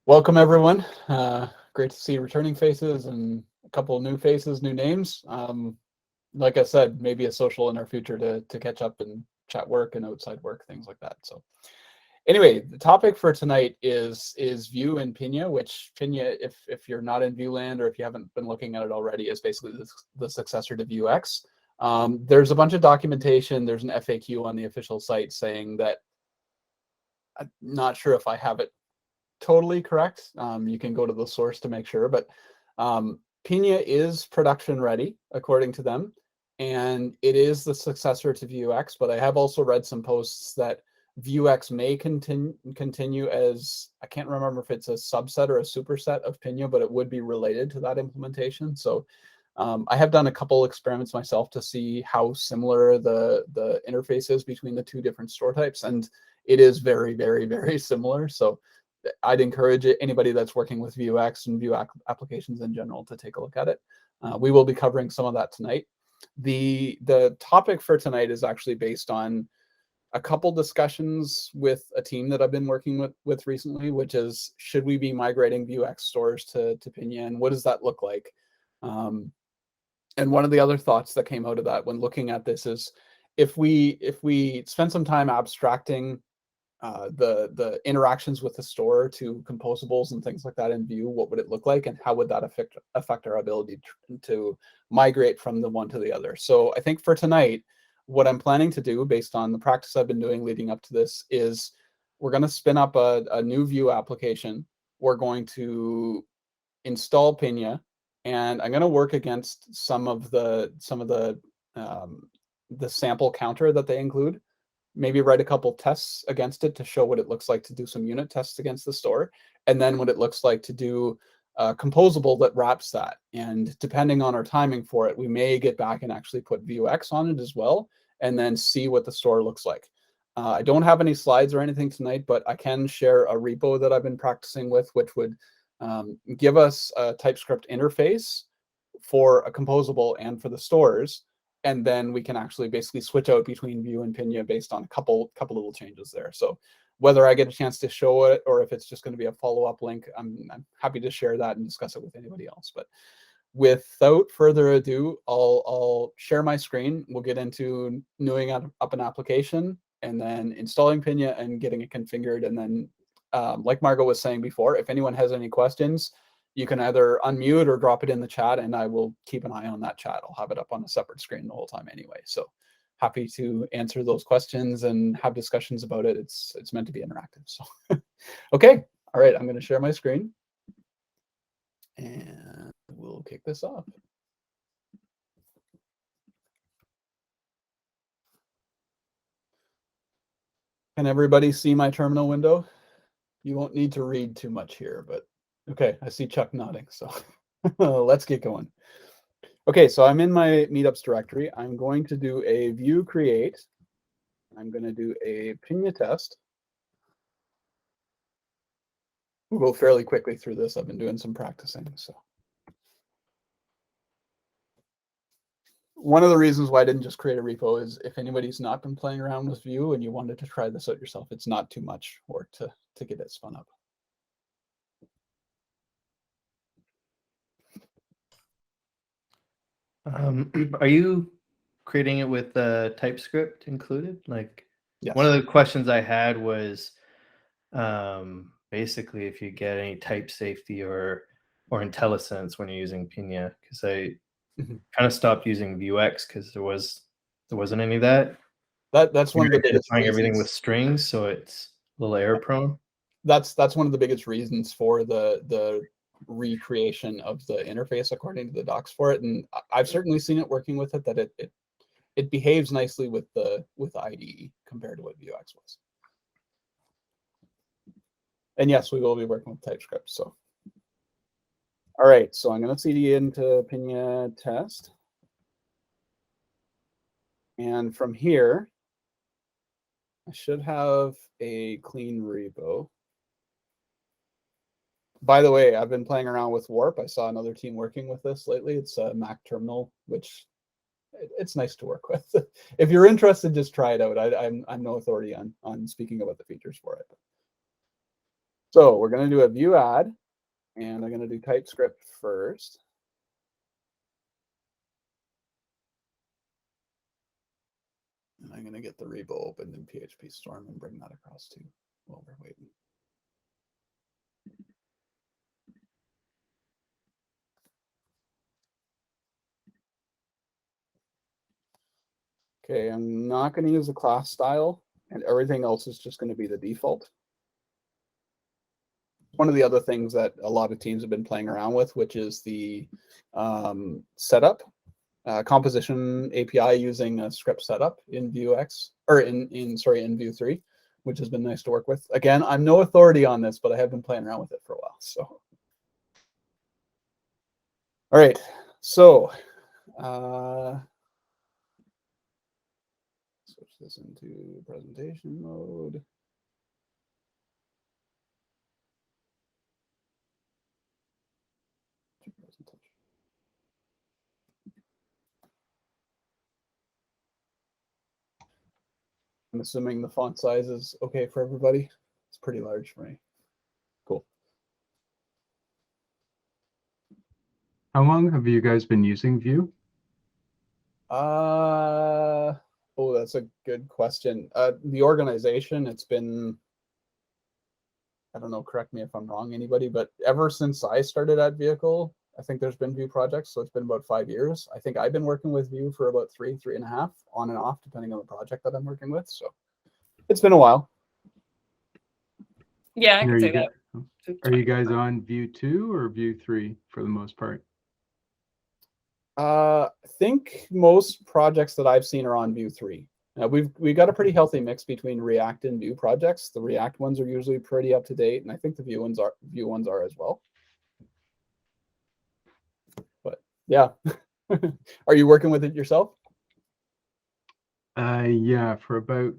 Welcome, everyone. Great to see returning faces and a couple of new faces, new names. Like I said, maybe a social in our future to catch up and chat work and outside work, things like that. So anyway, the topic for tonight is Vue and Pinia, which Pinia, if you're not in Vue land or if you haven't been looking at it already, is basically the successor to Vuex. There's a bunch of documentation. There's an FAQ on the official site saying that, I'm not sure if I have it totally correct. You can go to the source to make sure, but Pinia is production ready according to them, and it is the successor to Vuex. But I have also read some posts that Vuex may continue as, I can't remember if it's a subset or a superset of Pinia, but it would be related to that implementation. So I have done a couple experiments myself to see how similar the interface is between the two different store types, and it is very, very, very similar. So I'd encourage anybody that's working with Vuex and Vue applications in general to take a look at it. We will be covering some of that tonight. The topic for tonight is actually based on a couple discussions with a team that I've been working with recently, which is, should we be migrating Vuex stores to Pinia, and what does that look like? And one of the other thoughts that came out of that when looking at this is, if we spend some time abstracting the interactions with the store to composables and things like that in Vue, what would it look like, and how would that affect our ability to migrate from the one to the other? So I think for tonight, what I'm planning to do, based on the practice I've been doing leading up to this, is we're going to spin up a new Vue application. We're going to install Pinia, and I'm going to work against some of the sample counter that they include. Maybe write a couple tests against it to show what it looks like to do some unit tests against the store, and then what it looks like to do a composable that wraps that. And depending on our timing for it, we may get back and actually put Vuex on it as well, and then see what the store looks like. I don't have any slides or anything tonight, but I can share a repo that I've been practicing with, which would give us a TypeScript interface for a composable and for the stores. And then we can actually basically switch out between Vue and Pinia based on a couple little changes there. So whether I get a chance to show it or if it's just going to be a follow-up link, I'm happy to share that and discuss it with anybody else. But without further ado, I'll share my screen. We'll get into newing up an application and then installing Pinia and getting it configured. And then, like Margot was saying before, if anyone has any questions, you can either unmute or drop it in the chat, and I will keep an eye on that chat. I'll have it up on a separate screen the whole time anyway. So happy to answer those questions and have discussions about it. It's meant to be interactive. So okay, all right, I'm going to share my screen, and we'll kick this off. Can everybody see my terminal window? You won't need to read too much here, but okay, I see Chuck nodding, so let's get going. Okay, so I'm in my meetups directory. I'm going to do a Vue create. I'm going to do a Pinia test. We'll go fairly quickly through this. I've been doing some practicing. So one of the reasons why I didn't just create a repo is if anybody's not been playing around with Vue and you wanted to try this out yourself, it's not too much work to get it spun up. Are you creating it with TypeScript included? Like, yes. One of the questions I had was basically if you get any type safety or IntelliSense when you're using Pinia, because I kind of stopped using Vuex because there wasn't any of that. That's one of the biggest reasons. Everything with strings, so it's a little error prone. That's one of the biggest reasons for the recreation of the interface according to the docs for it, and I've certainly seen it working with it, that it behaves nicely with the IDE compared to what Vuex was. And yes, we will be working with TypeScript. So all right, so I'm going to cd into Pinia test, and from here I should have a clean repo. By the way, I've been playing around with Warp. I saw another team working with this lately. It's a Mac terminal, which it's nice to work with. If you're interested, just try it out. I'm no authority on speaking about the features for it. So we're going to do a view add, and I'm going to do TypeScript first. And I'm going to get the repo opened in PHP Storm and bring that across too while we're waiting. Okay, I'm not going to use the class style, and everything else is just going to be the default. One of the other things that a lot of teams have been playing around with, which is the setup, composition API using a script setup in Vuex, or in Vue 3, which has been nice to work with. Again, I'm no authority on this, but I have been playing around with it for a while. So, all right, so switch this into presentation mode. I'm assuming the font size is okay for everybody. It's pretty large for me. Cool. How long have you guys been using Vue? Oh, that's a good question. The organization, it's been, I don't know, correct me if I'm wrong, anybody, but ever since I started at Vehicle, I think there's been Vue projects, so it's been about 5 years. I think I've been working with Vue for about 3.5, on and off, depending on the project that I'm working with. So it's been a while. Yeah, I And can say that. Are you guys on Vue 2 or Vue 3 for the most part? I think most projects that I've seen are on Vue 3. We've got a pretty healthy mix between React and Vue projects. The React ones are usually pretty up to date, and I think the Vue ones are as well. But yeah, are you working with it yourself? Yeah, for about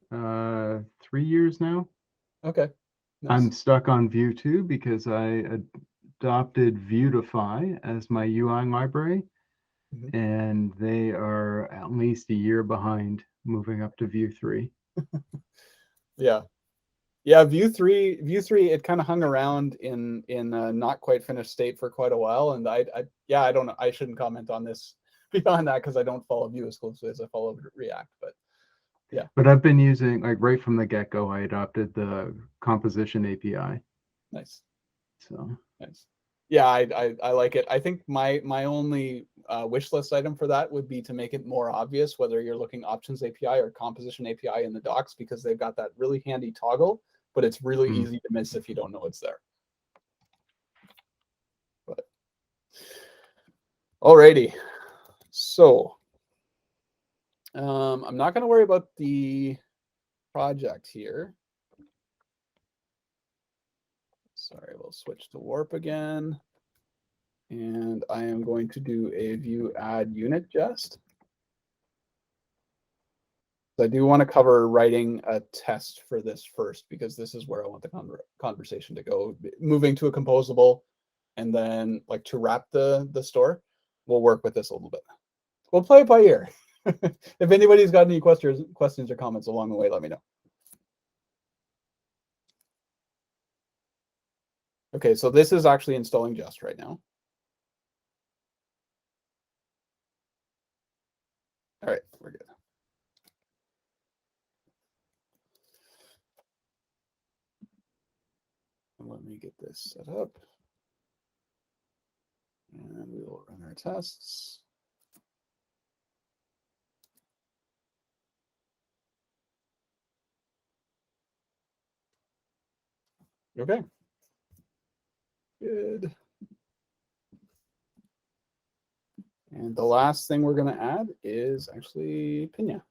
3 years now. Okay. Nice. I'm stuck on Vue 2 because I adopted Vuetify as my UI library, and they are at least a year behind moving up to Vue 3. Yeah, Vue 3, it kind of hung around in a not quite finished state for quite a while, and I don't know. I shouldn't comment on this beyond that because I don't follow Vue as closely as I follow React, but yeah. But I've been using, like, right from the get-go, I adopted the composition API. Nice. So nice. Yeah, I like it. I think my only wish list item for that would be to make it more obvious whether you're looking options API or composition API in the docs, because they've got that really handy toggle, but it's really easy to miss if you don't know it's there. But alrighty, so I'm not going to worry about the project here. Sorry, we'll switch to Warp again. And I am going to do a view add unit jest. I do want to cover writing a test for this first, because this is where I want the conversation to go. Moving to a composable and then like to wrap the store, we'll work with this a little bit. We'll play it by ear. If anybody's got any questions or comments along the way, let me know. Okay, so this is actually installing Jest right now. All right, we're good. And let me get this set up. And we will run our tests. Okay. Good. And the last thing we're going to add is actually Pinia.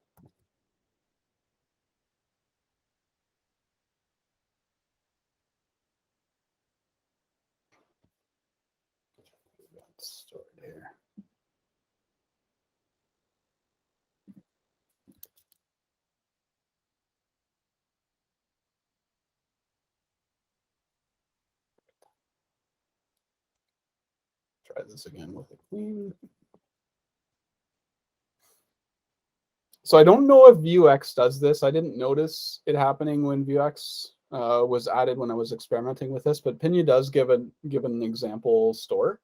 Stored here. Try this again with a queen. So I don't know if Vuex does this. I didn't notice it happening when Vuex was added when I was experimenting with this, but Pinia does give an example store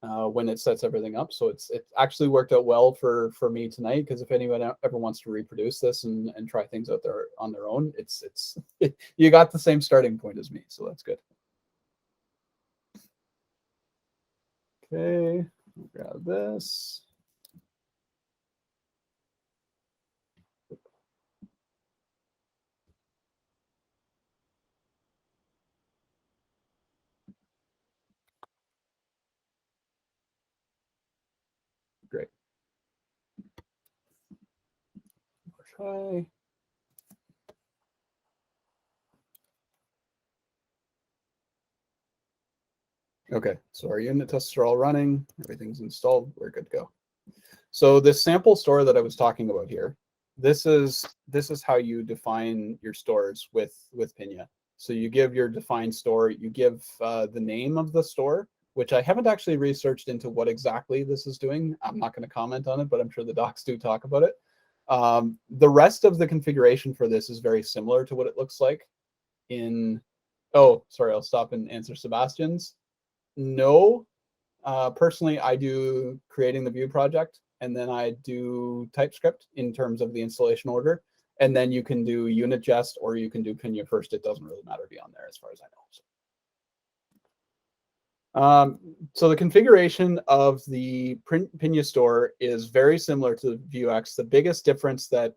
when it sets everything up. So it actually worked out well for me tonight, because if anyone ever wants to reproduce this and try things out there on their own, it's you got the same starting point as me, so that's good. Okay, grab this. Great. Try. Okay, so our unit tests are all running, everything's installed, we're good to go. So this sample store that I was talking about here, this is how you define your stores with Pinia. So you give your defined store, you give the name of the store, which I haven't actually researched into what exactly this is doing. I'm not going to comment on it, but I'm sure the docs do talk about it. The rest of the configuration for this is very similar to what it looks like in, oh, sorry, I'll stop and answer Sebastian's. No, personally, I do creating the Vue project, and then I do TypeScript in terms of the installation order. And then you can do Unit.Jest or you can do Pinia first. It doesn't really matter beyond there as far as I know. So the configuration of the Pinia store is very similar to Vuex. The biggest difference that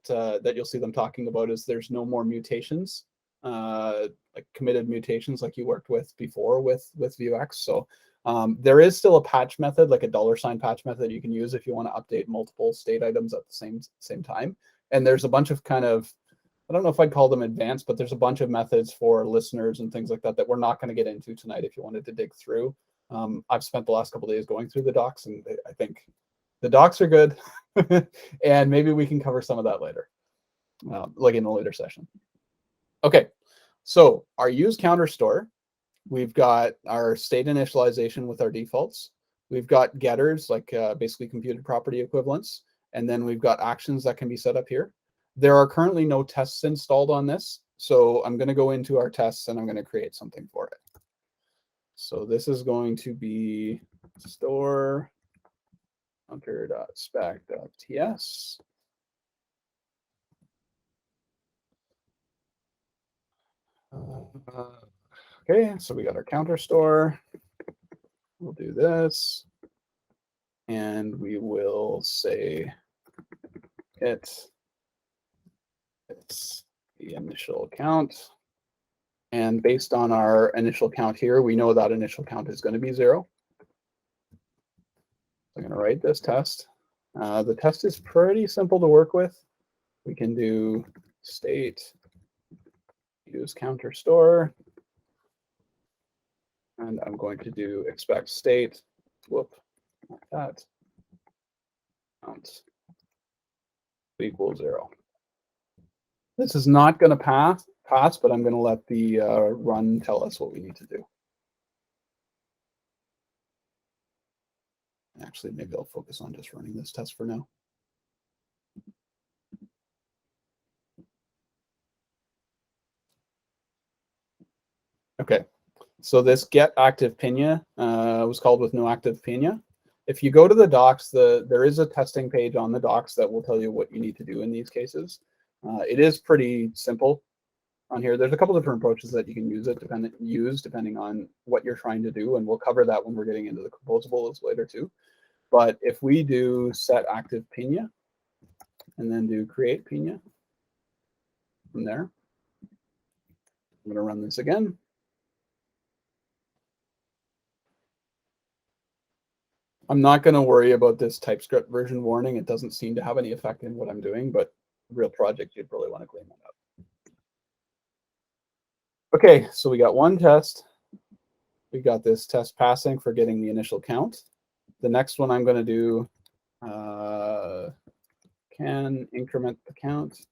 you'll see them talking about is there's no more mutations, like committed mutations like you worked with before with Vuex. So there is still a patch method, like a $ patch method you can use if you want to update multiple state items at the same time. And there's a bunch of kind of, I don't know if I'd call them advanced, but there's a bunch of methods for listeners and things like that that we're not going to get into tonight if you wanted to dig through. I've spent the last couple of days going through the docs, and I think the docs are good. And maybe we can cover some of that later, like in a later session. Okay, so our use counter store, we've got our state initialization with our defaults. We've got getters, like basically computed property equivalents. And then we've got actions that can be set up here. There are currently no tests installed on this. So I'm going to go into our tests and I'm going to create something for it. So this is going to be store counter.spec.ts. Okay, so we got our counter store. We'll do this. And we will say it's the initial count. And based on our initial count here, we know that initial count is going to be 0. I'm going to write this test. The test is pretty simple to work with. We can do state use counter store. And I'm going to do expect state, whoop, like that, count equals 0. This is not going to pass, but I'm going to let the run tell us what we need to do. Actually, maybe I'll focus on just running this test for now. Okay, so this get active Pinia was called with no active Pinia. If you go to the docs, there is a testing page on the docs that will tell you what you need to do in these cases. It is pretty simple on here. There's a couple different approaches that you can use it depending on what you're trying to do, and we'll cover that when we're getting into the composables later too. But if we do set active Pinia and then do create Pinia from there, I'm going to run this again. I'm not going to worry about this TypeScript version warning. It doesn't seem to have any effect in what I'm doing, but real project, you'd really want to clean that up. Okay, so we got one test. We got this test passing for getting the initial count. The next one I'm going to do can increment the count.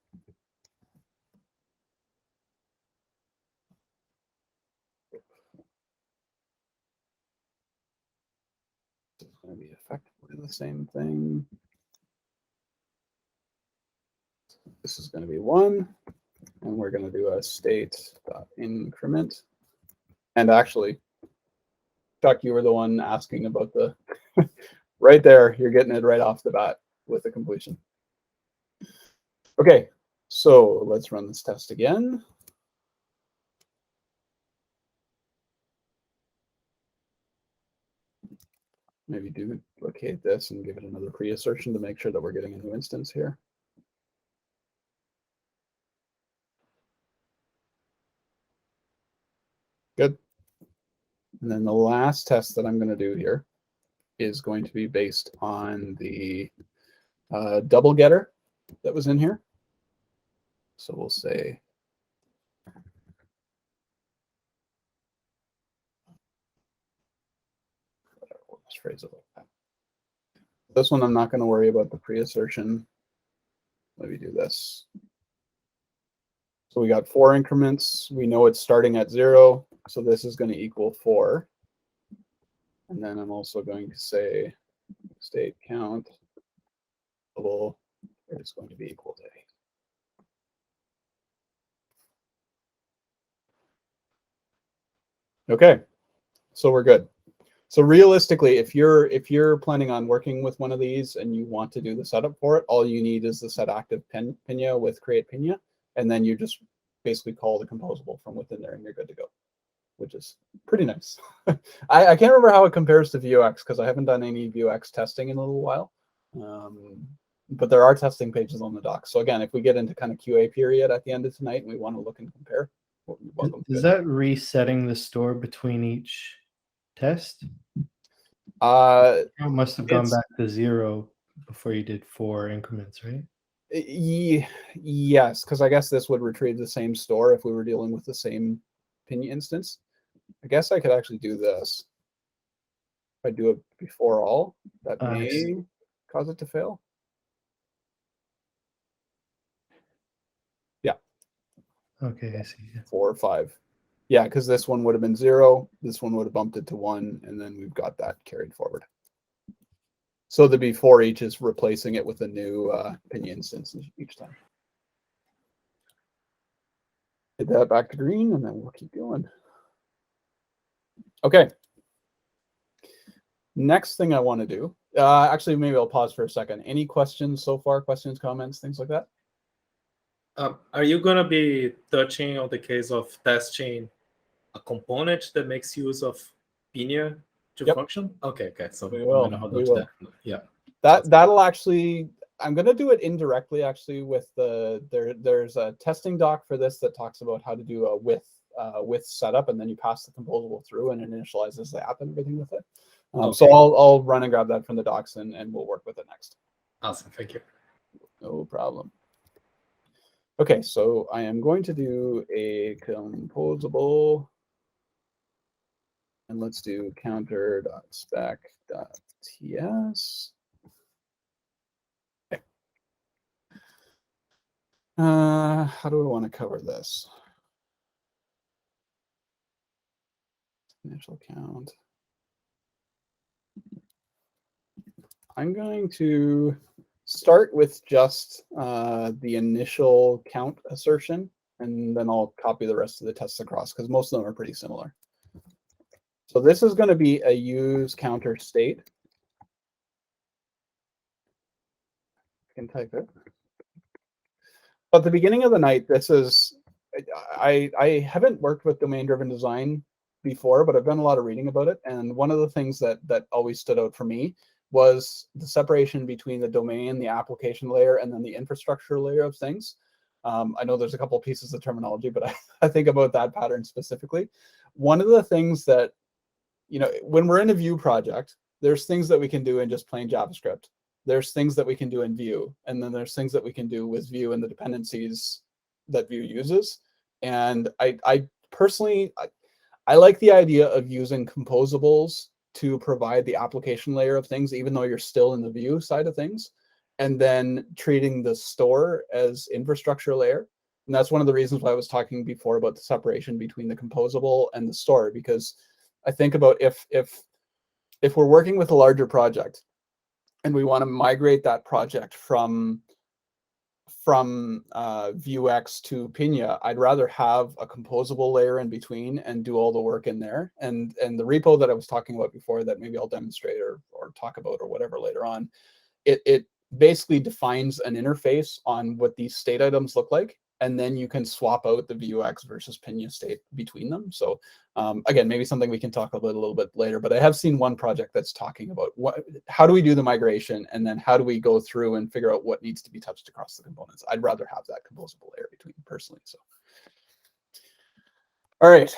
It's going to be effectively the same thing. This is going to be 1. And we're going to do a state increment. And actually, Chuck, you were the one asking about the right there. You're getting it right off the bat with the completion. Okay, so let's run this test again. Maybe duplicate this and give it another pre-assertion to make sure that we're getting a new instance here. Good. And then the last test that I'm going to do here is going to be based on the double getter that was in here. So we'll say let's phrase it like that. This one I'm not going to worry about the pre-assertion. Let me do this. So we got 4 increments. We know it's starting at 0, so this is going to equal 4. And then I'm also going to say state count double is going to be equal to 8. Okay, so we're good. So realistically, if you're planning on working with one of these and you want to do the setup for it, all you need is the set active Pinia with create Pinia, and then you just basically call the composable from within there, and you're good to go, which is pretty nice. I can't remember how it compares to Vuex because I haven't done any Vuex testing in a little while, but there are testing pages on the doc. So again, if we get into kind of QA period at the end of tonight and we want to look and compare, is that resetting the store between each test? It must have gone back to 0 before you did 4 increments, right? Yes, because I guess this would retrieve the same store if we were dealing with the same Pinia instance. I guess I could actually do this. If I do it before all, that may cause it to fail. Yeah. Okay, I see. 4 or 5. Yeah, because this one would have been 0. This one would have bumped it to 1, and then we've got that carried forward. So the before each is replacing it with a new Pinia instance each time. Hit that back to green, and then we'll keep going. Okay. Next thing I want to do, actually, maybe I'll pause for a second. Any questions so far? Questions, comments, things like that? Are you going to be touching on the case of testing a component that makes use of Pinia to function? Okay. So we will. that. Yeah. That'll actually, I'm going to do it indirectly actually with there's a testing doc for this that talks about how to do a with setup, and then you pass the composable through and it initializes the app and everything with it. Okay. So I'll run and grab that from the docs and we'll work with it next. Awesome. Thank you. No problem. Okay, so I am going to do a composable, and let's do counter.spec.ts. Okay. How do I want to cover this? Initial count. I'm going to start with just the initial count assertion, and then I'll copy the rest of the tests across because most of them are pretty similar. So this is going to be a use counter state. I can type it. But at the beginning of the night, this is, I haven't worked with domain-driven design before, but I've done a lot of reading about it. And one of the things that always stood out for me was the separation between the domain, the application layer, and then the infrastructure layer of things. I know there's a couple of pieces of terminology, but I think about that pattern specifically. One of the things that, when we're in a Vue project, there's things that we can do in just plain JavaScript. There's things that we can do in Vue, and then there's things that we can do with Vue and the dependencies that Vue uses. And I personally, I like the idea of using composables to provide the application layer of things, even though you're still in the Vue side of things, and then treating the store as infrastructure layer. And that's one of the reasons why I was talking before about the separation between the composable and the store, because I think about if we're working with a larger project and we want to migrate that project from from Vuex to Pinia, I'd rather have a composable layer in between and do all the work in there. And the repo that I was talking about before that maybe I'll demonstrate or talk about or whatever later on, it basically defines an interface on what these state items look like. And then you can swap out the Vuex versus Pinia state between them. So again, maybe something we can talk about a little bit later, but I have seen one project that's talking about how do we do the migration, and then how do we go through and figure out what needs to be touched across the components. I'd rather have that composable layer between personally. So, all right,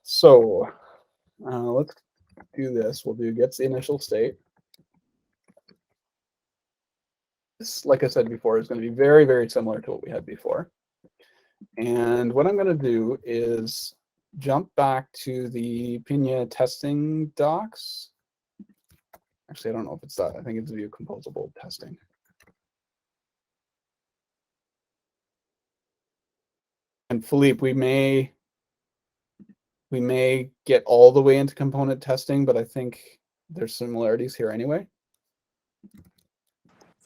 so let's do this. We'll do gets the initial state. This, like I said before, is going to be very, very similar to what we had before. And what I'm going to do is jump back to the Pinia testing docs. Actually, I don't know if it's that. I think it's Vue composable testing. And Philippe, we may get all the way into component testing, but I think there's similarities here anyway.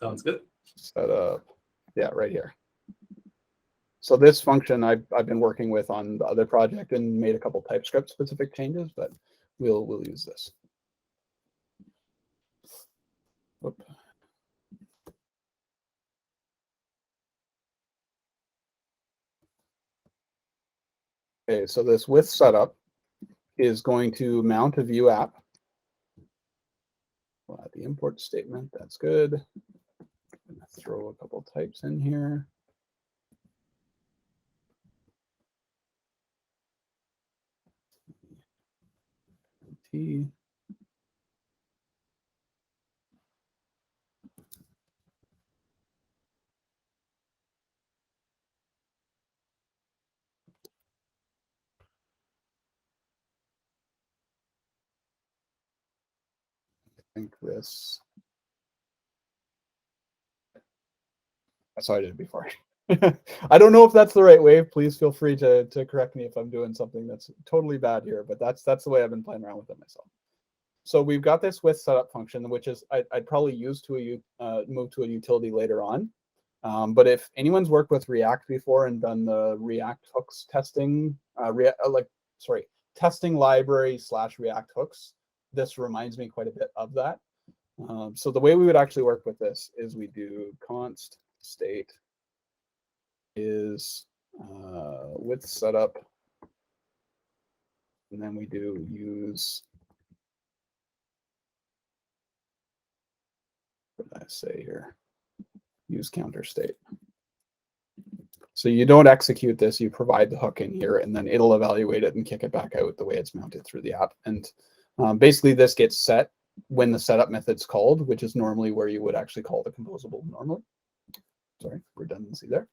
Sounds good. Set up, yeah, right here. So this function I've been working with on the other project and made a couple TypeScript specific changes, but we'll use this. Whoop. Okay, so this with setup is going to mount a Vue app. We'll add the import statement. That's good. I'm gonna throw a couple types in here. T. I think this. That's how I did it before. I don't know if that's the right way. Please feel free to correct me if I'm doing something that's totally bad here, but that's the way I've been playing around with it myself. So we've got this with setup function, which is I'd probably use to move to a utility later on. But if anyone's worked with React before and done the React hooks testing, testing library / React hooks, this reminds me quite a bit of that. So the way we would actually work with this is we do const state is with setup, and then we do use, what did I say here? Use counter state. So you don't execute this, you provide the hook in here, and then it'll evaluate it and kick it back out the way it's mounted through the app. And basically this gets set when the setup method's called, which is normally where you would actually call the composable normally. Sorry, redundancy there.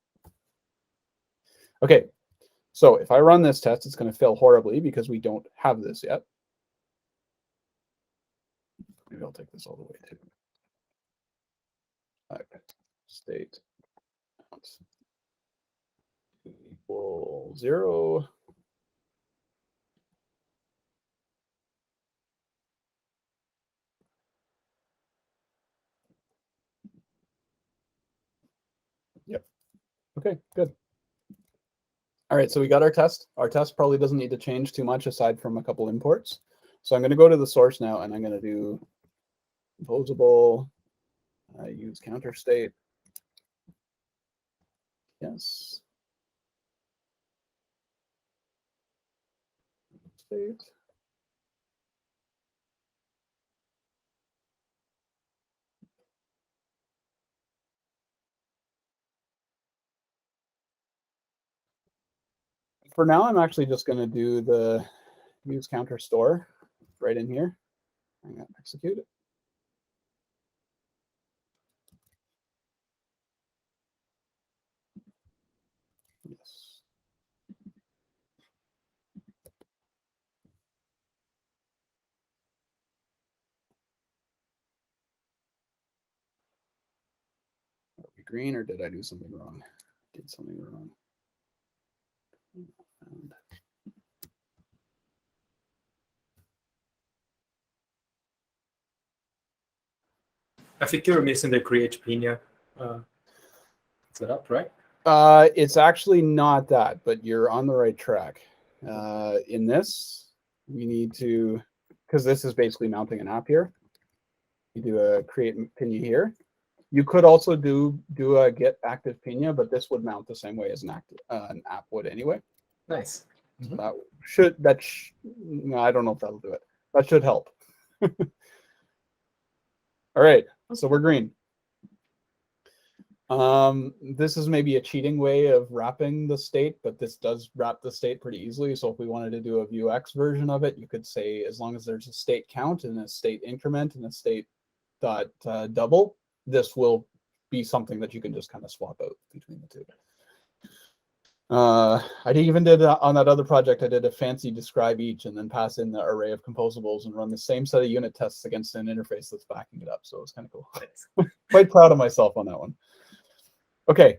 Okay, so if I run this test, it's going to fail horribly because we don't have this yet. Maybe I'll take this all the way to state equal 0. Yep. Okay, good. All right, so we got our test. Our test probably doesn't need to change too much aside from a couple imports. So I'm going to go to the source now, and I'm going to do composable, use counter state. Yes. State. For now, I'm actually just going to do the use counter store right in here. I'm going to execute it. Yes. Are we green, or did I do something wrong? Did something wrong. And I think you're missing the create Pinia set up, right? It's actually not that, but you're on the right track. In this, we need to, because this is basically mounting an app here. You do a create Pinia here. You could also do a get active Pinia, but this would mount the same way as an app would anyway. Nice. No, I don't know if that'll do it. That should help. All right, so we're green. This is maybe a cheating way of wrapping the state, but this does wrap the state pretty easily. So if we wanted to do a Vuex version of it, you could say as long as there's a state count and a state increment and a state dot double, this will be something that you can just kind of swap out between the two. I even did on that other project, I did a fancy describe each and then pass in the array of composables and run the same set of unit tests against an interface that's backing it up. So it's kind of cool. Quite proud of myself on that one. Okay,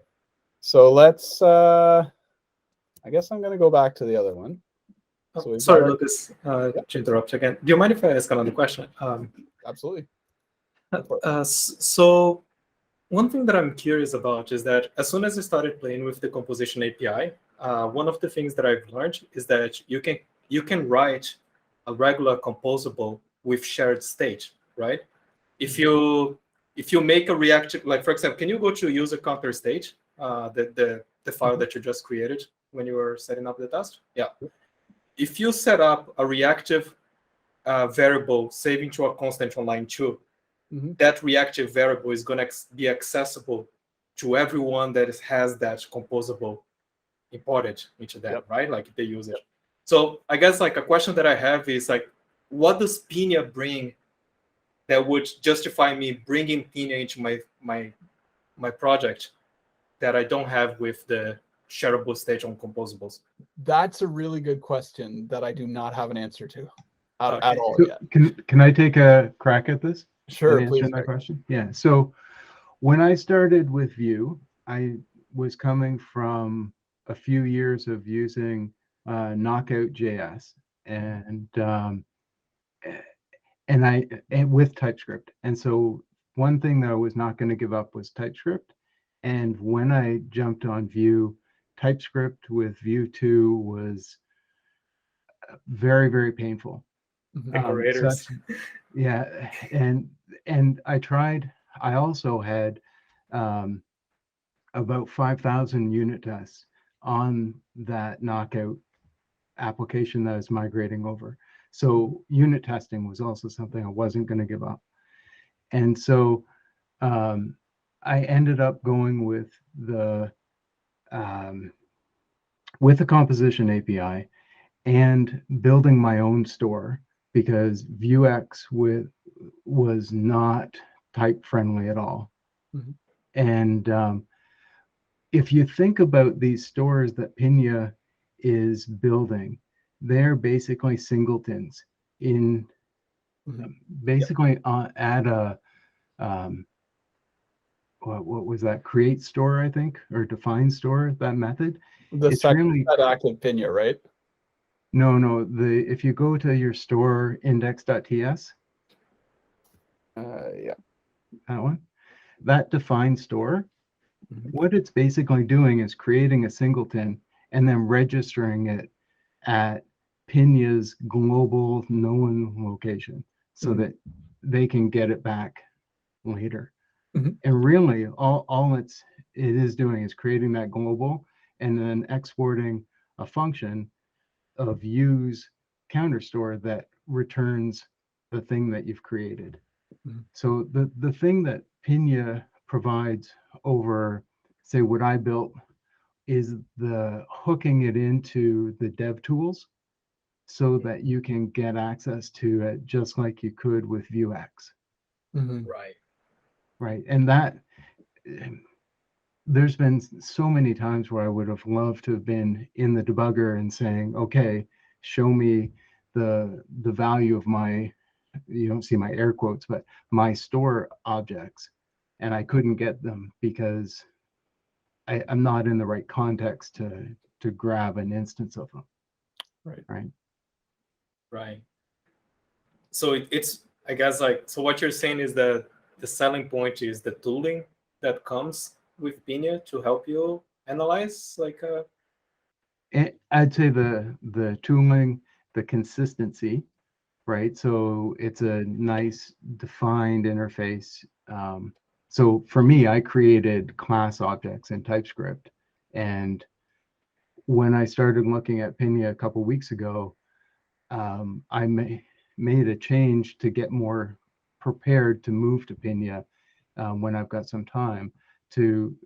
so let's, I guess I'm going to go back to the other one. So sorry, Lucas, to interrupt again. Do you mind if I ask another question? Absolutely. So one thing that I'm curious about is that as soon as I started playing with the composition API, one of the things that I've learned is that you can write a regular composable with shared state, right? If you make a reactive, like for example, can you go to user counter state, the file that you just created when you were setting up the test? Yeah. If you set up a reactive variable saving to a constant on line 2, that reactive variable is going to be accessible to everyone that has that composable imported into that, right? Like if they use it. So I guess like a question that I have is like, what does Pinia bring that would justify me bringing Pinia into my project that I don't have with the shareable state on composables? That's a really good question that I do not have an answer to at all yet. Can I take a crack at this? Sure, Answer please. that question. Yeah. So when I started with Vue, I was coming from a few years of using Knockout.js and with TypeScript. And so one thing that I was not going to give up was TypeScript. And when I jumped on Vue, TypeScript with Vue 2 was very, very painful. Yeah, and I also had about 5,000 unit tests on that Knockout application that I was migrating over. So unit testing was also something I wasn't going to give up. And so I ended up going with the composition API and building my own store, because Vuex was not type friendly at all. And if you think about these stores that Pinia is building, they're basically singletons in basically at a what was that, create store, I think, or define store, that method. It's really active Pinia, right? No, if you go to your store index.ts, yeah, that one, that define store, what it's basically doing is creating a singleton and then registering it at Pinia's global known location so that they can get it back later. And really, all it is doing is creating that global and then exporting a function of use counter store that returns the thing that you've created. So the thing that Pinia provides over, say, what I built is the hooking it into the dev tools so that you can get access to it just like you could with Vuex. Right. And that, there's been so many times where I would have loved to have been in the debugger and saying, okay, show me the value of my, you don't see my air quotes, but my store objects. And I couldn't get them because I'm not in the right context to grab an instance of them. Right. So it's, I guess, like, so what you're saying is that the selling point is the tooling that comes with Pinia to help you analyze like I'd say the tooling, the consistency, right? So it's a nice defined interface. So for me, I created class objects in TypeScript. And when I started looking at Pinia a couple weeks ago, I made a change to get more prepared to move to Pinia when I've got some time to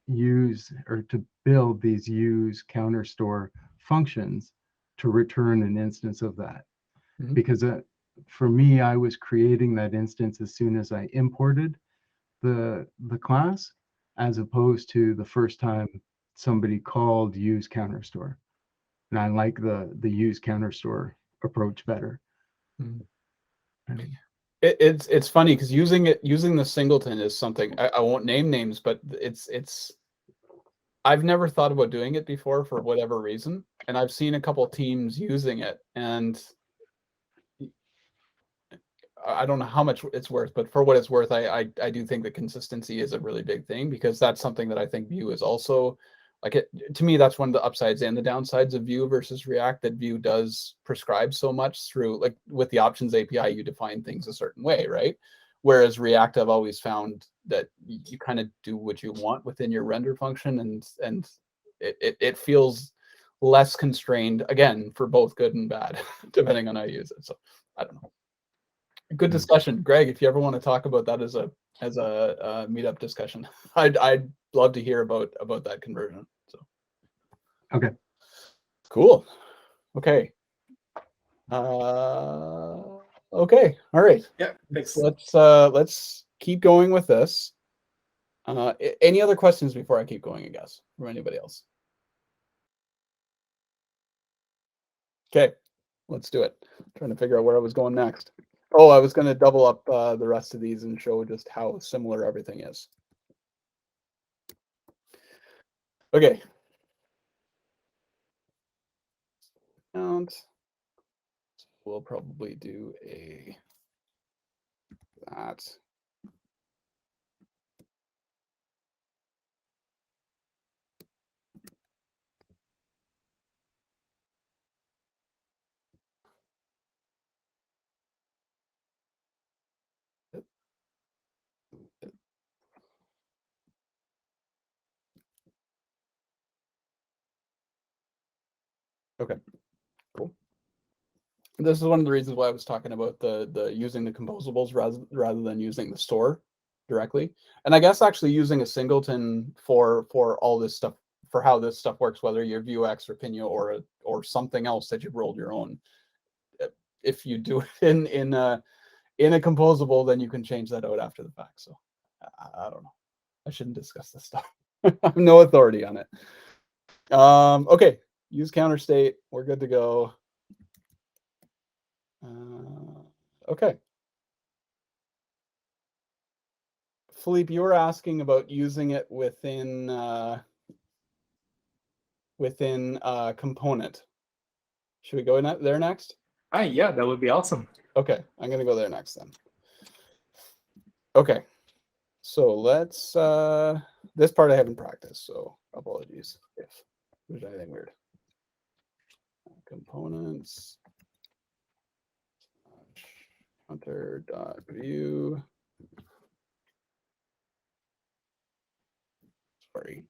use or to build these use counter store functions to return an instance of that. Because for me, I was creating that instance as soon as I imported the class, as opposed to the first time somebody called use counter store. And I like the use counter store approach better. It's funny because using the singleton is something I won't name names, but it's I've never thought about doing it before for whatever reason, and I've seen a couple teams using it, and I don't know how much it's worth, but for what it's worth, I do think that consistency is a really big thing, because that's something that I think Vue is also like to me, that's one of the upsides and the downsides of Vue versus React, that Vue does prescribe so much through, like with the options API, you define things a certain way, right? Whereas React, I've always found that you kind of do what you want within your render function, and it feels less constrained, again, for both good and bad, depending on how you use it. So I don't know. Good discussion, Greg. If you ever want to talk about that as a meetup discussion, I'd love to hear about that conversion. So okay, cool. Okay. Okay. All right. yeah, thanks. Let's keep going with this. Any other questions before I keep going, I guess, from anybody else? Okay, let's do it. I'm trying to figure out where I was going next. Oh, I was going to double up the rest of these and show just how similar everything is. Okay. And we'll probably do that. Okay, cool. This is one of the reasons why I was talking about the using the composables rather than using the store directly. And I guess actually using a singleton for all this stuff, for how this stuff works, whether you're Vuex or Pinia or something else that you've rolled your own. If you do it in a composable, then you can change that out after the fact. So I don't know. I shouldn't discuss this stuff. I have no authority on it. Okay, use counter state. We're good to go. Okay. Philippe, you were asking about using it within component. Should we go there next? Yeah, that would be awesome. Okay, I'm gonna go there next then. Okay, so let's this part I haven't practiced, so apologies if there's anything weird. Components hunter.view. Sorry.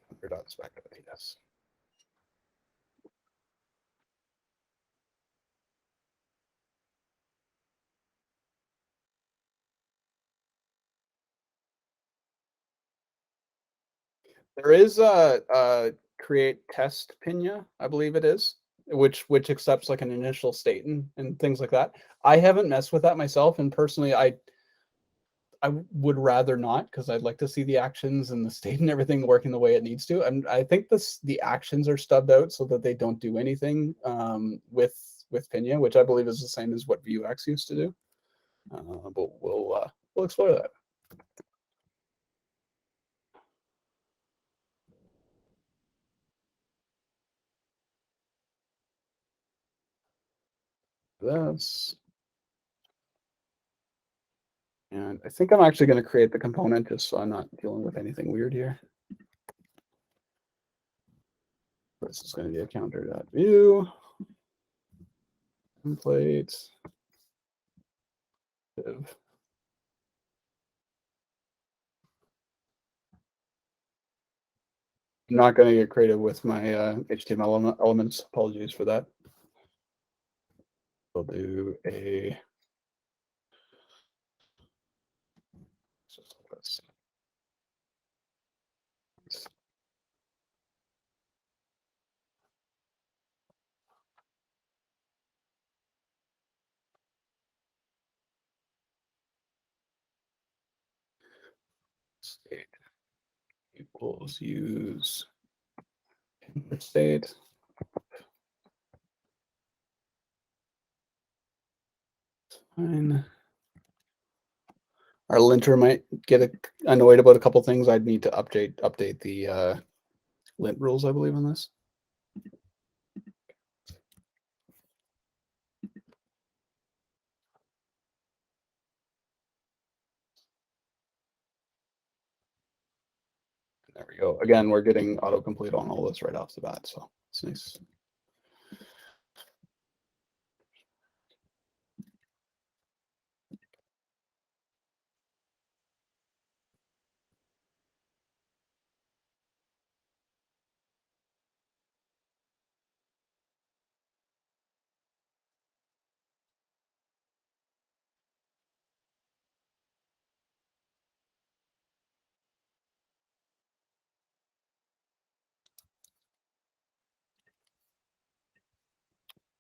Hunter.spec.ts. There is a create test Pinia, I believe it is, which accepts like an initial state and things like that. I haven't messed with that myself, and personally, I would rather not, because I'd like to see the actions and the state and everything working the way it needs to. And I think the actions are stubbed out so that they don't do anything with Pinia, which I believe is the same as what Vuex used to do. But we'll explore that. That's And I think I'm actually going to create the component just so I'm not dealing with anything weird here. This is going to be a counter.view template div. I'm not going to get creative with my HTML elements. Apologies for that. We'll do a state equals use state. Fine. Our linter might get annoyed about a couple things. I'd need to update the lint rules, I believe, in this. There we go. Again, we're getting autocomplete on all this right off the bat, so it's nice.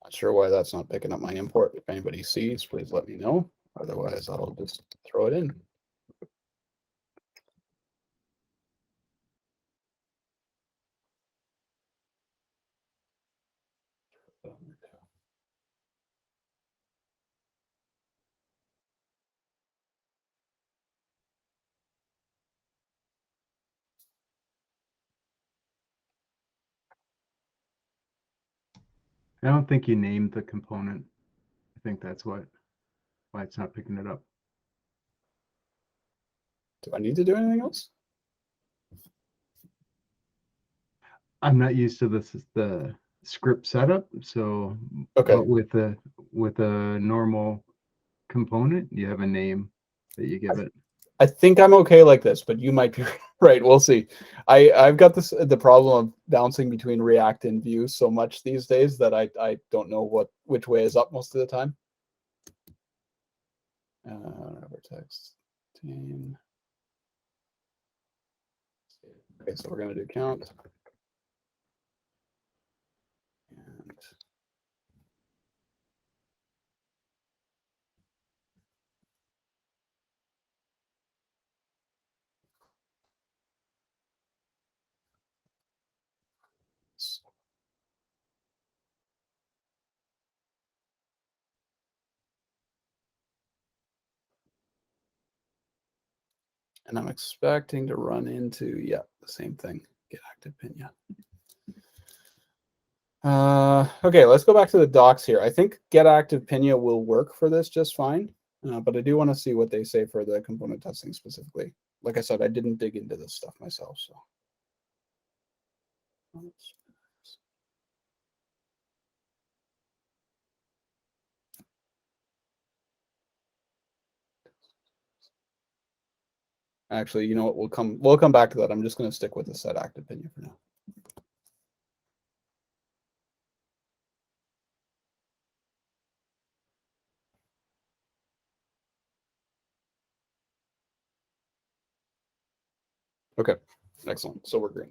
Not sure why that's not picking up my import. If anybody sees, please let me know. Otherwise, I'll just throw it in. I don't think you named the component. I think that's why it's not picking it up. Do I need to do anything else? I'm not used to the script setup, so Okay. but with a normal component, you have a name that you give it. I think I'm okay like this, but you might be right. We'll see. I've got the problem of bouncing between React and Vue so much these days that I don't know which way is up most of the time. Text team. Okay, so we're going to do count. And I'm expecting to run into, yeah, the same thing, get active Pinia. Okay, let's go back to the docs here. I think get active Pinia will work for this just fine, but I do want to see what they say for the component testing specifically. Like I said, I didn't dig into this stuff myself, so. Actually, you know what? We'll come back to that. I'm just going to stick with the set active Pinia for now. Okay, excellent. So we're green.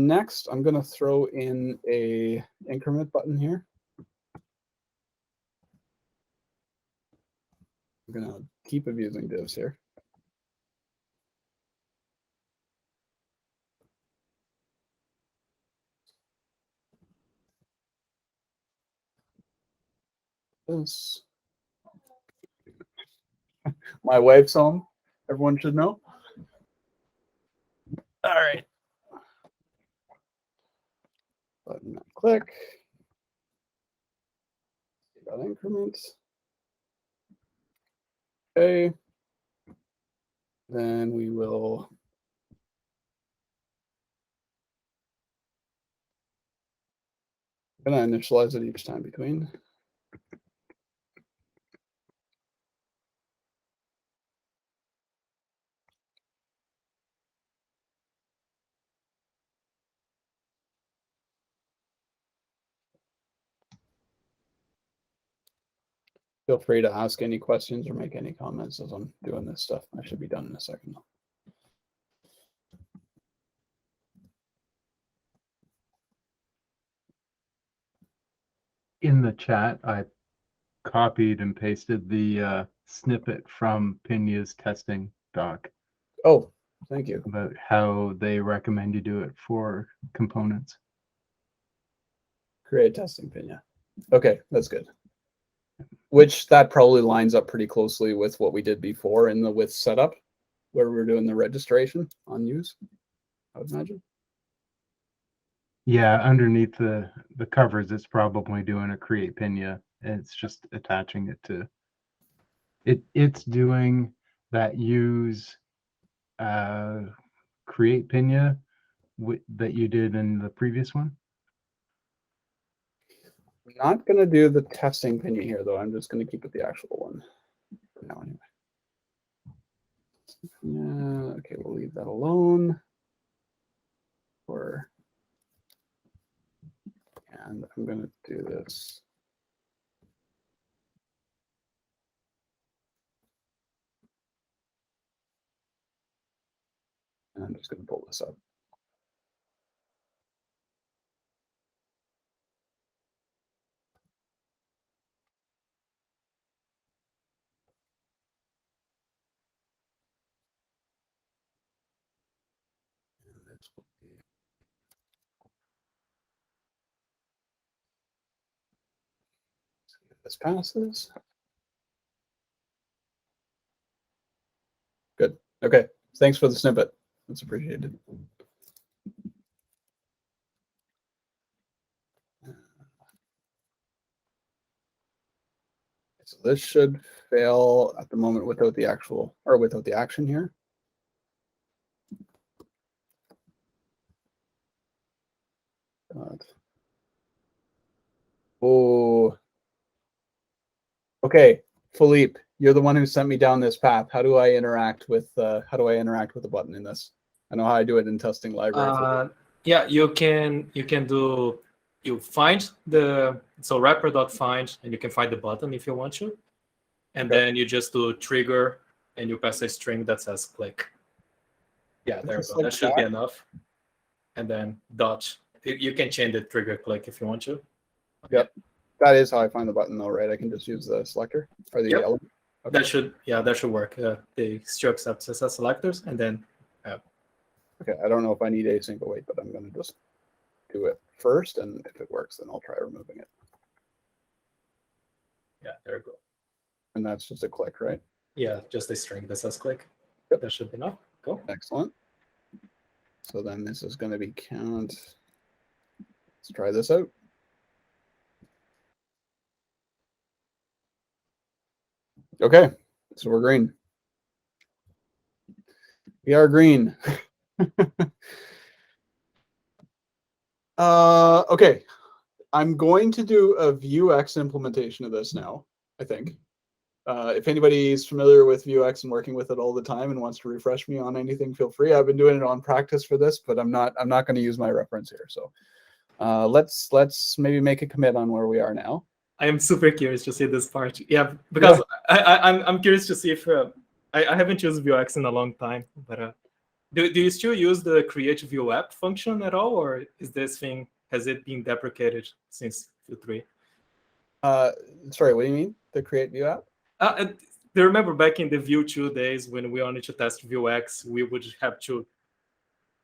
Next, I'm going to throw in a increment button here. I'm going to keep abusing divs here. This. My wife's home. Everyone should know. All right. Button, click. Got increments. Okay. Then we will gonna initialize it each time between. Feel free to ask any questions or make any comments as I'm doing this stuff. I should be done in a second. In the chat, I copied and pasted the snippet from Pinia's testing doc Oh, thank you. about how they recommend you do it for components. Create testing Pinia. Okay, that's good. Which that probably lines up pretty closely with what we did before in the with setup, where we were doing the registration on use, I would imagine. Yeah, underneath the covers, it's probably doing a create Pinia, and it's just attaching it to it. It's doing that use create Pinia that you did in the previous one. I'm not going to do the testing Pinia here, though. I'm just going to keep it the actual one for now, anyway. Yeah, okay, we'll leave that alone. And I'm going to do this. And I'm just going to pull this up. This passes. Good. Okay. Thanks for the snippet. That's appreciated. So this should fail at the moment without the actual or without the action here. Oh. Okay, Philippe, you're the one who sent me down this path. How do I interact with the button in this? I know how I do it in testing library. Yeah, you can do find the wrapper.find, and you can find the button if you want to, and then you just do trigger and you pass a string that says click. Yeah, there you go. That should be enough. And then dot. You can change the trigger click if you want to. Yep. That is how I find the button though, right? I can just use the selector or the element. Okay. That should work. They still accept CSS selectors, and then okay, I don't know if I need async await, but I'm going to just do it first, and if it works, then I'll try removing it. Yeah, there you go. And that's just a click, right? Yeah, just a string that says click. Yep. That should be enough. Go. Excellent. So then this is going to be count. Let's try this out. Okay, so we're green. We are green. Okay, I'm going to do a Vuex implementation of this now, I think. If anybody's familiar with Vuex and working with it all the time and wants to refresh me on anything, feel free. I've been doing it on practice for this, but I'm not going to use my reference here. So let's maybe make a commit on where we are now. I am super curious to see this part. Yeah, because I'm curious to see if I haven't used Vuex in a long time, but do you still use the create Vue app function at all, or is this thing, has it been deprecated since Vue 3? Sorry, what do you mean? The create Vue app? I remember back in the Vue 2 days when we wanted to test Vuex, we would have to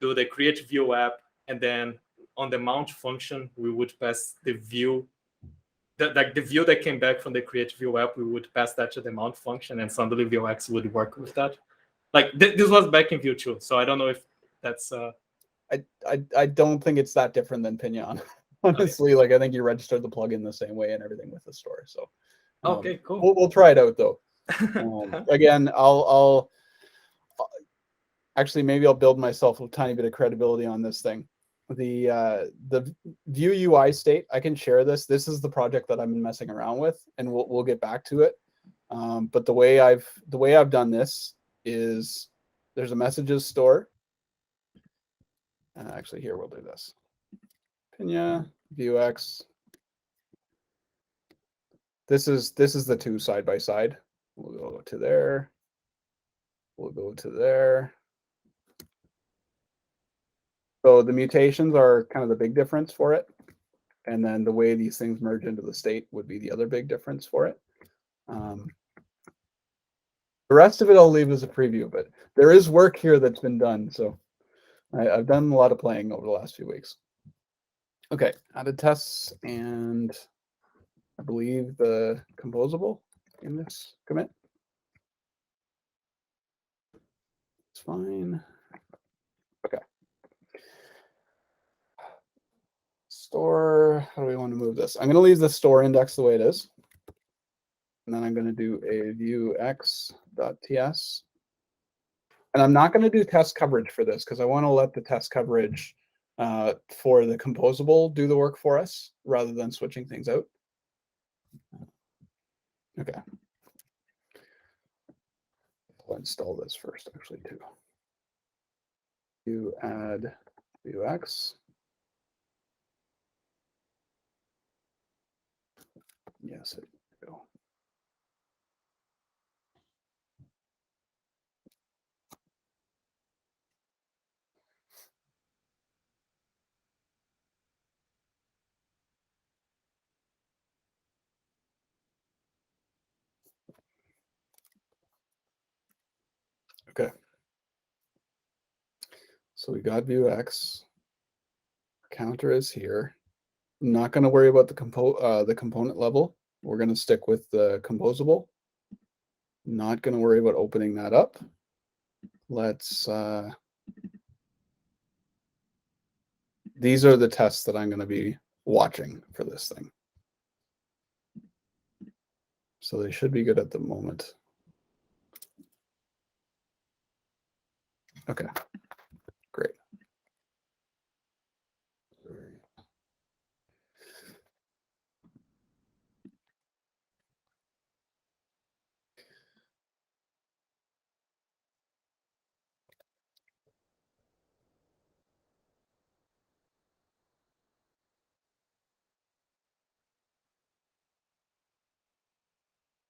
do the create Vue app, and then on the mount function, we would pass the view. The view that came back from the create Vue app, we would pass that to the mount function, and suddenly Vuex would work with that. Like this was back in Vue 2, so I don't know if that's. I don't think it's that different than Pinia. Honestly, okay. Like I think you registered the plugin the same way and everything with the store. So okay, cool. We'll try it out though. Again, I'll actually, maybe I'll build myself a tiny bit of credibility on this thing. The Vue UI state, I can share this. This is the project that I've been messing around with, and we'll get back to it. But the way I've done this is there's a messages store. Actually, here we'll do this. Pinia, Vuex. This is the two side by side. We'll go to there. We'll go to there. So the mutations are kind of the big difference for it. And then the way these things merge into the state would be the other big difference for it. The rest of it I'll leave as a preview, but there is work here that's been done. So I've done a lot of playing over the last few weeks. Okay, added tests, and I believe the composable in this commit. It's fine. Okay. Store, how do we want to move this? I'm going to leave the store index the way it is. And then I'm going to do a vuex.ts. And I'm not going to do test coverage for this because I want to let the test coverage for the composable do the work for us rather than switching things out. Okay. I'll install this first, actually, too. You add Vuex. Yes, it will. Okay. So we got Vuex. Counter is here. I'm not going to worry about the component level. We're going to stick with the composable. Not going to worry about opening that up. Let's. These are the tests that I'm going to be watching for this thing. So they should be good at the moment. Okay, great.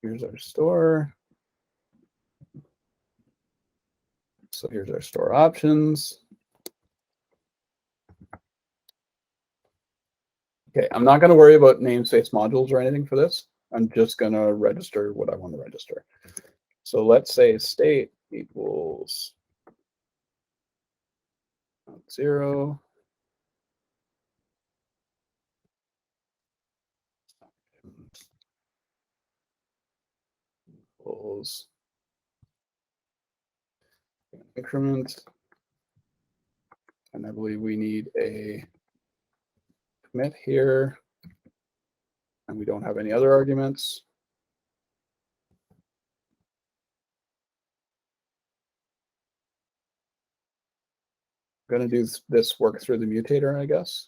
Here's our store. So here's our store options. Okay, I'm not going to worry about namespace modules or anything for this. I'm just going to register what I want to register. So let's say state equals 0. Equals increment. And I believe we need a commit here. And we don't have any other arguments. I'm going to do this work through the mutator, I guess.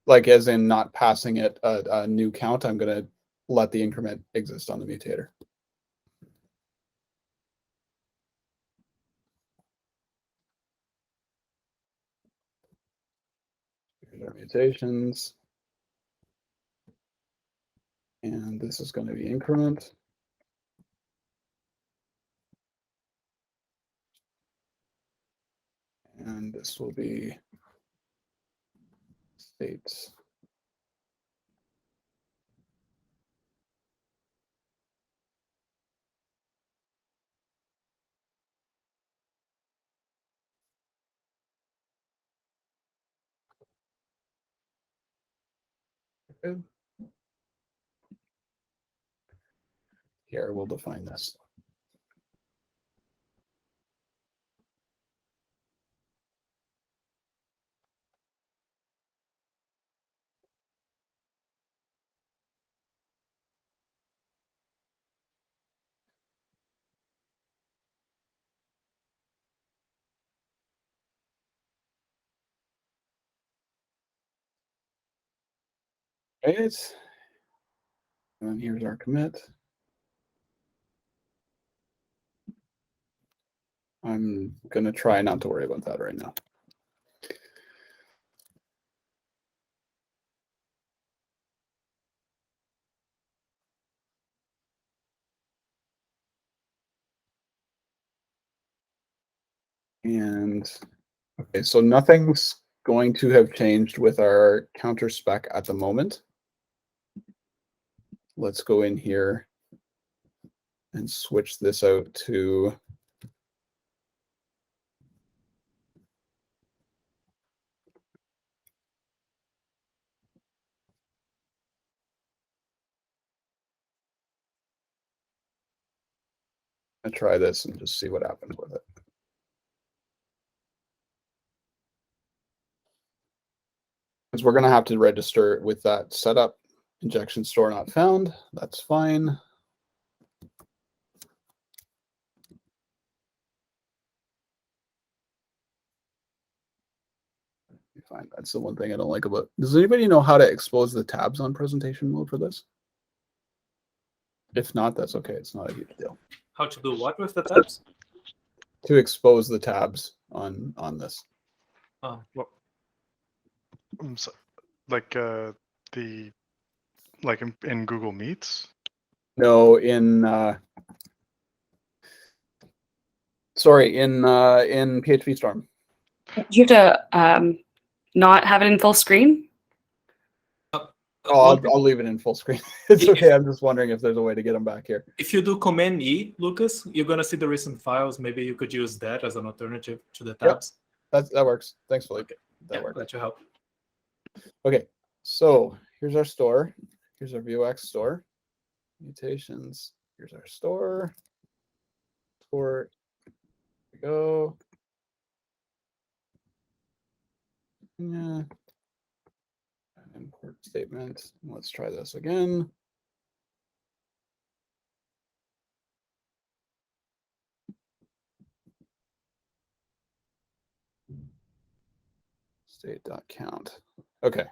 Like as in not passing it a new count, I'm going to let the increment exist on the mutator. Here's our mutations. And this is going to be increment. And this will be states. Good. Here we'll define this. Right. And then here's our commit. I'm going to try not to worry about that right now. And okay, so nothing's going to have changed with our counter spec at the moment. Let's go in here and switch this out to try this and just see what happens with it. Because we're going to have to register with that setup injection store not found. That's fine. Fine. That's the one thing I don't like about. Does anybody know how to expose the tabs on presentation mode for this? If not, that's okay. It's not a huge deal. How to do what with the tabs? To expose the tabs on this. Oh, Well, so, like in Google Meets. No, in sorry, in PHP Storm. You have to not have it in full screen. Oh, I'll leave it in full screen. It's okay. I'm just wondering if there's a way to get them back here. If you do Command E, Lucas, you're gonna see the recent files. Maybe you could use that as an alternative to the tabs. That works. Thanks, Philippe. That Yeah, works. glad to help. Okay, so here's our store. Here's our Vuex store. Mutations. Here's our store. Here we go. Yeah. Import statement. Let's try this again. State.count. Okay.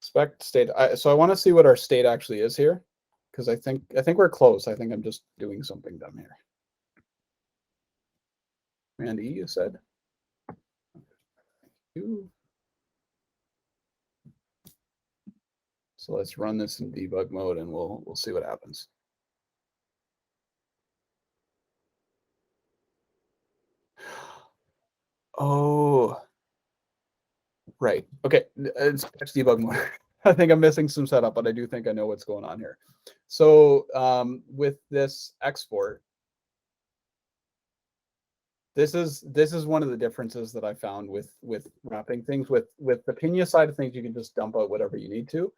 Spec state. So I want to see what our state actually is here, because I think we're close. I think I'm just doing something dumb here. Command E, you said. So let's run this in debug mode, and we'll see what happens. Oh, right. Okay, it's debug mode. I think I'm missing some setup, but I do think I know what's going on here. So with this export, this is one of the differences that I found with wrapping things. With the Pinia side of things, you can just dump out whatever you need to.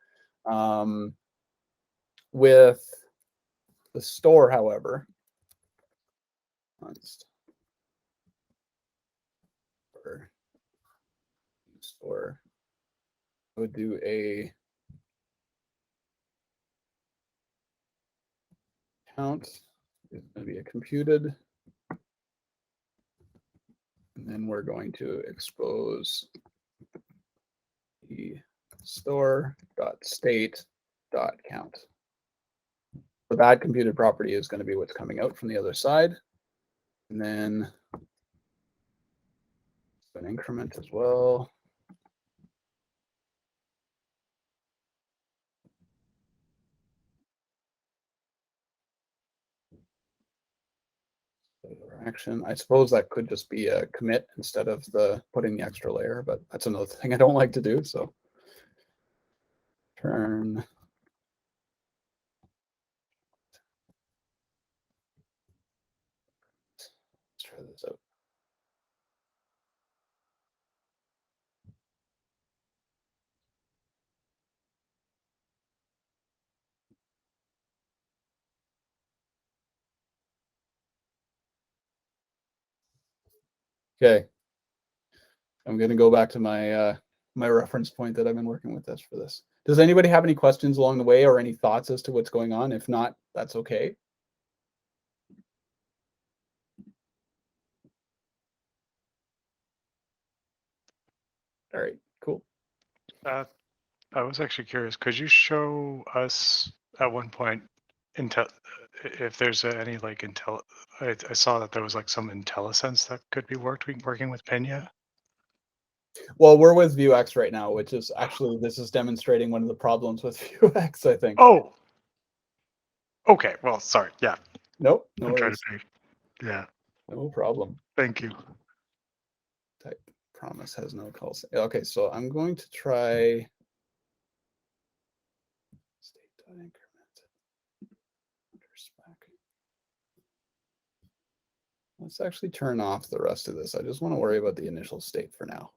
With the store, however, store, I would do a count. Is going to be a computed, and then we're going to expose the store.state.count. So that computed property is going to be what's coming out from the other side, and then an increment as well. Action. I suppose that could just be a commit instead of putting the extra layer, but that's another thing I don't like to do. So turn. Let's try this out. Okay. I'm going to go back to my my reference point that I've been working with this for this. Does anybody have any questions along the way or any thoughts as to what's going on? If not, that's okay. All right, cool. I was actually curious. Could you show us at one point if there's any like I saw that there was like some IntelliSense that could be working with Pinia. Well, we're with Vuex right now, which is actually, this is demonstrating one of the problems with Vuex, I think. Oh. Okay. Well, sorry. Yeah. Nope. No I'm trying to worries. be. Yeah. No problem. Thank you. Type promise has no calls. Okay, so I'm going to try state.increment spec. Let's actually turn off the rest of this. I just want to worry about the initial state for now.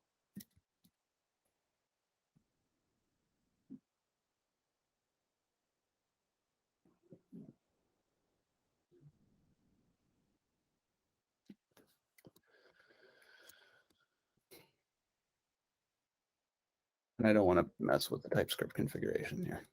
And I don't want to mess with the TypeScript configuration here.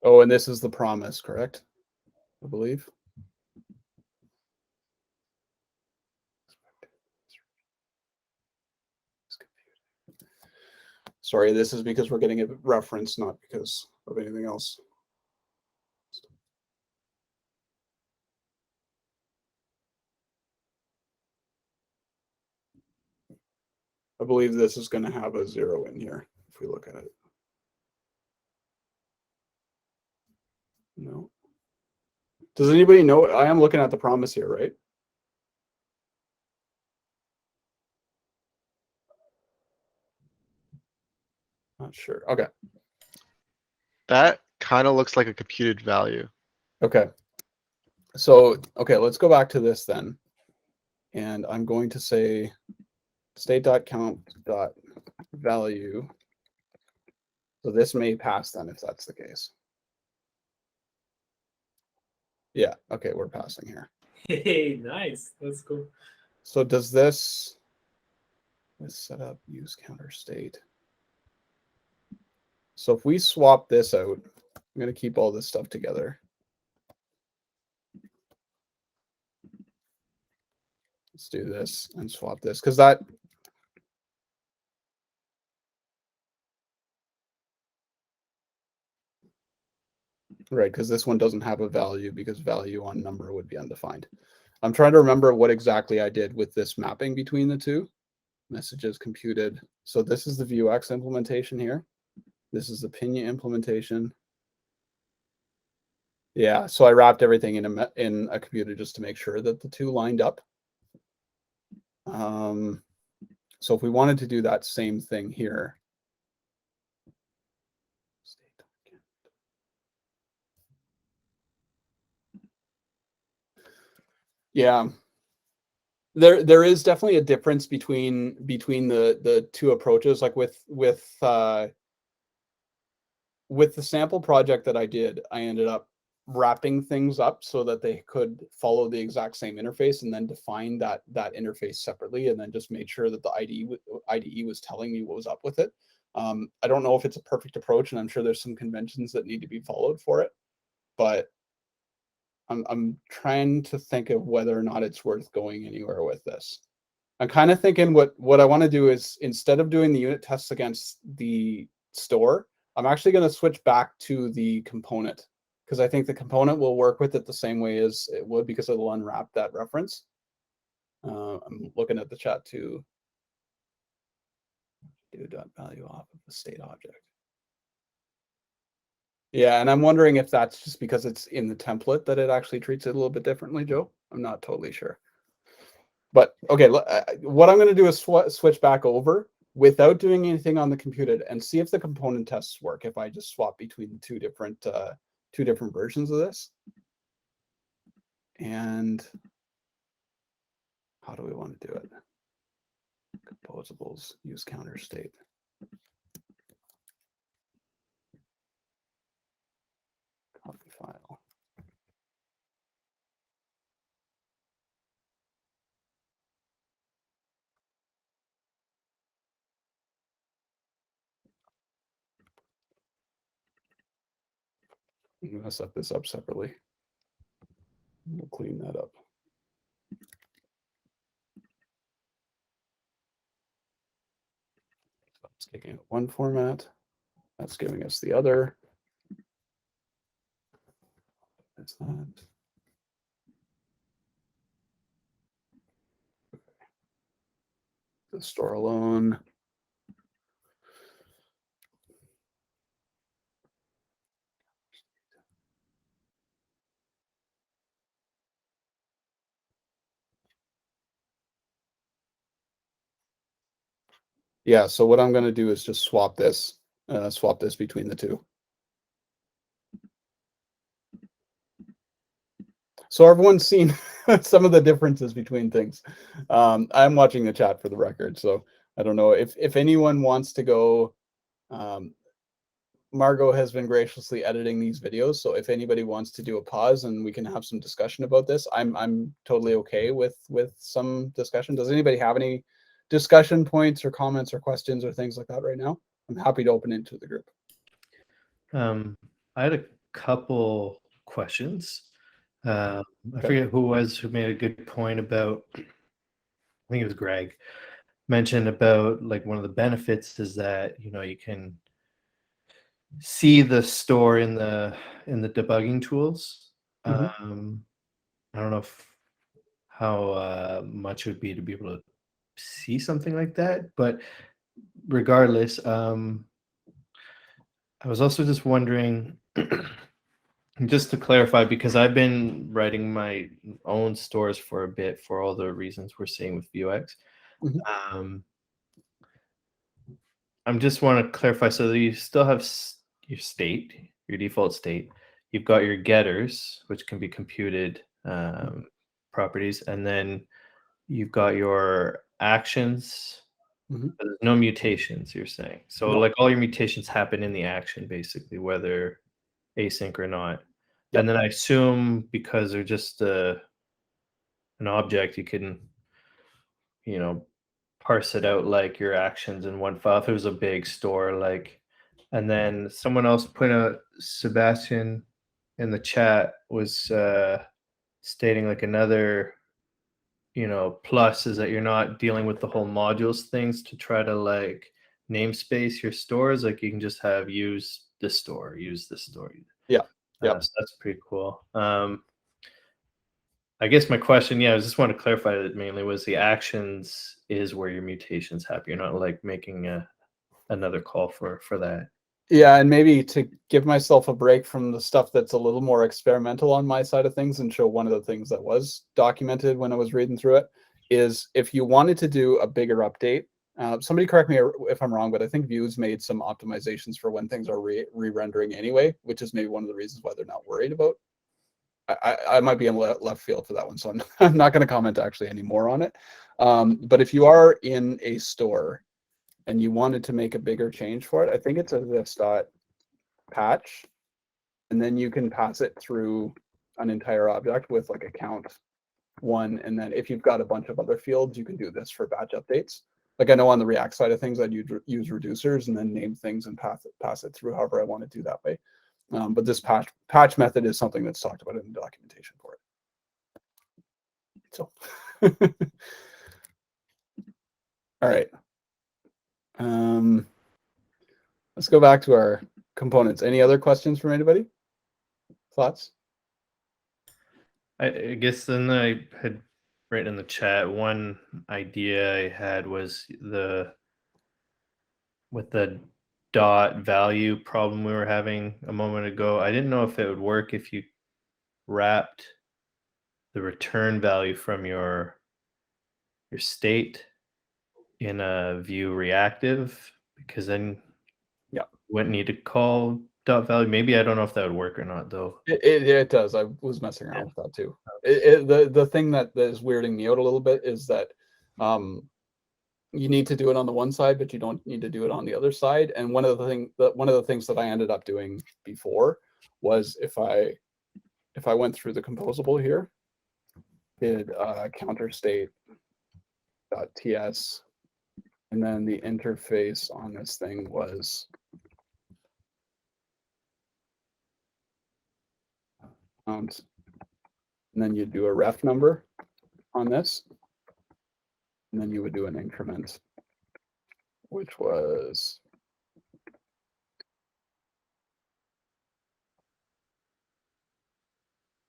Oh, and this is the promise, correct? I believe. Sorry, this is because we're getting a reference, not because of anything else. I believe this is going to have a 0 in here if we look at it. No. Does anybody know? I am looking at the promise here, right? Not sure. Okay. That kind of looks like a computed value. Okay. So, okay, let's go back to this then. And I'm going to say state.count.value. So this may pass then if that's the case. Yeah, okay, we're passing here. Hey, nice. That's cool. So does this, let's set up use counter state. So if we swap this out, I'm going to keep all this stuff together. Let's do this and swap this because that. Right, because this one doesn't have a value because value on number would be undefined. I'm trying to remember what exactly I did with this mapping between the two. Messages computed. So this is the Vuex implementation here. This is the Pinia implementation. Yeah, so I wrapped everything in a computer just to make sure that the two lined up. So if we wanted to do that same thing here. Yeah. There is definitely a difference between the two approaches. Like with the sample project that I did, I ended up wrapping things up so that they could follow the exact same interface and then define that interface separately, and then just made sure that the IDE was telling me what was up with it. I don't know if it's a perfect approach, and I'm sure there's some conventions that need to be followed for it, but I'm trying to think of whether or not it's worth going anywhere with this. I'm kind of thinking what I want to do is, instead of doing the unit tests against the store, I'm actually going to switch back to the component, because I think the component will work with it the same way as it would, because it'll unwrap that reference. I'm looking at the chat too. Do .value off of the state object. Yeah, and I'm wondering if that's just because it's in the template that it actually treats it a little bit differently, Joe. I'm not totally sure. But okay, what I'm going to do is switch back over without doing anything on the computed and see if the component tests work if I just swap between two different versions of this. And how do we want to do it? Composables, use counter state. I'm going to set this up separately. We'll clean that up. It's kicking out one format. That's giving us the other. That's that. The store alone. Yeah, so what I'm going to do is just swap this between the two. So everyone's seen some of the differences between things. I'm watching the chat for the record, so I don't know if anyone wants to go. Margot has been graciously editing these videos, so if anybody wants to do a pause and we can have some discussion about this, I'm totally okay with some discussion. Does anybody have any discussion points or comments or questions or things like that right now? I'm happy to open it to the group. I had a couple questions. I Okay. forget who made a good point about, I think it was Greg, mentioned about like one of the benefits is that, you know, you can see the store in the debugging tools. Mhm. I don't know how much it would be to be able to see something like that, but regardless, I was also just wondering, just to clarify, because I've been writing my own stores for a bit for all the reasons we're seeing with Vuex. Mhm. I'm just want to clarify, so that you still have your state, your default state. You've got your getters, which can be computed properties, and then you've got your actions. Mhm. There's no mutations, you're saying. So No. like all your mutations happen in the action, basically, whether async or not. Yep. And then I assume because they're just an object, you can, you know, parse it out like your actions in one file. If it was a big store, like, and then someone else put a Sebastian in the chat was stating like another, you know, plus is that you're not dealing with the whole modules things to try to like namespace your stores. Like you can just have use this store, use this store. Yeah. Yep. So that's pretty cool. I guess my question, I just want to clarify that mainly was the actions is where your mutations happen. You're not like making another call for that. Yeah, and maybe to give myself a break from the stuff that's a little more experimental on my side of things and show one of the things that was documented when I was reading through it is if you wanted to do a bigger update, somebody correct me if I'm wrong, but I think Vue's made some optimizations for when things are re-rendering anyway, which is maybe one of the reasons why they're not worried about. I might be in left field for that one, so I'm not going to comment actually anymore on it. But if you are in a store and you wanted to make a bigger change for it, I think it's a this.patch, and then you can pass it through an entire object with like a count one, and then if you've got a bunch of other fields, you can do this for batch updates. Like I know on the React side of things, I'd use reducers and then name things and pass it through however I want to do that way. But this patch method is something that's talked about in the documentation for it. So, all right. Let's go back to our components. Any other questions from anybody? Thoughts? I guess then I had written in the chat, one idea I had was with the dot value problem we were having a moment ago. I didn't know if it would work if you wrapped the return value from your state in a Vue reactive, because then you wouldn't need to call dot value. Maybe I don't know if that would work or not though. It does. I was messing around with that too. The thing that is weirding me out a little bit is that you need to do it on the one side, but you don't need to do it on the other side. And one of the things that I ended up doing before was if I went through the composable here, did counter state.ts, and then the interface on this thing was And then you do a ref number on this. And then you would do an increment, which was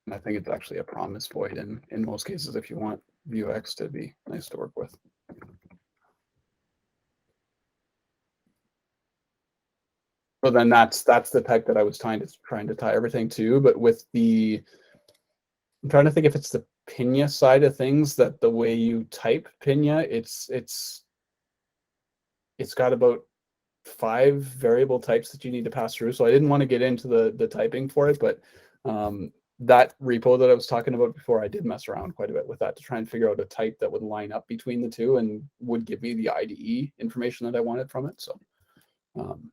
and I think it's actually a promise void in most cases if you want Vuex to be nice to work with. So then that's the type that I was trying to tie everything to, but with the I'm trying to think if it's the Pinia side of things that the way you type Pinia, it's got about 5 variable types that you need to pass through. So I didn't want to get into the typing for it, but that repo that I was talking about before, I did mess around quite a bit with that to try and figure out a type that would line up between the two and would give me the IDE information that I wanted from it. So I'm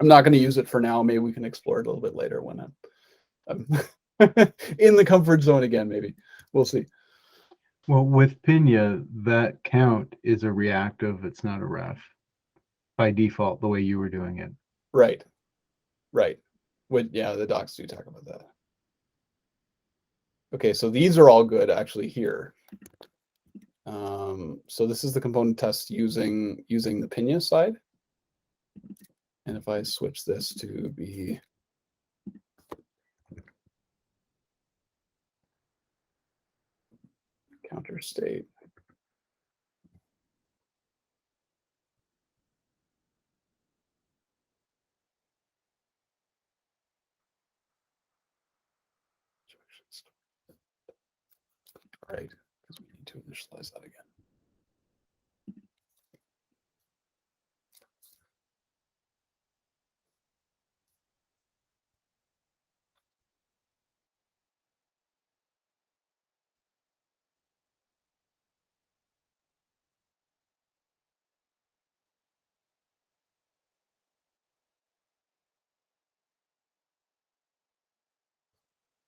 not going to use it for now. Maybe we can explore it a little bit later when I'm in the comfort zone again, maybe. We'll see. Well, with Pinia, that count is a reactive. It's not a ref by default, the way you were doing it. Right. Yeah, the docs do talk about that. Okay, so these are all good actually here. So this is the component test using the Pinia side. And if I switch this to be counter state. Right, because we need to initialize that again.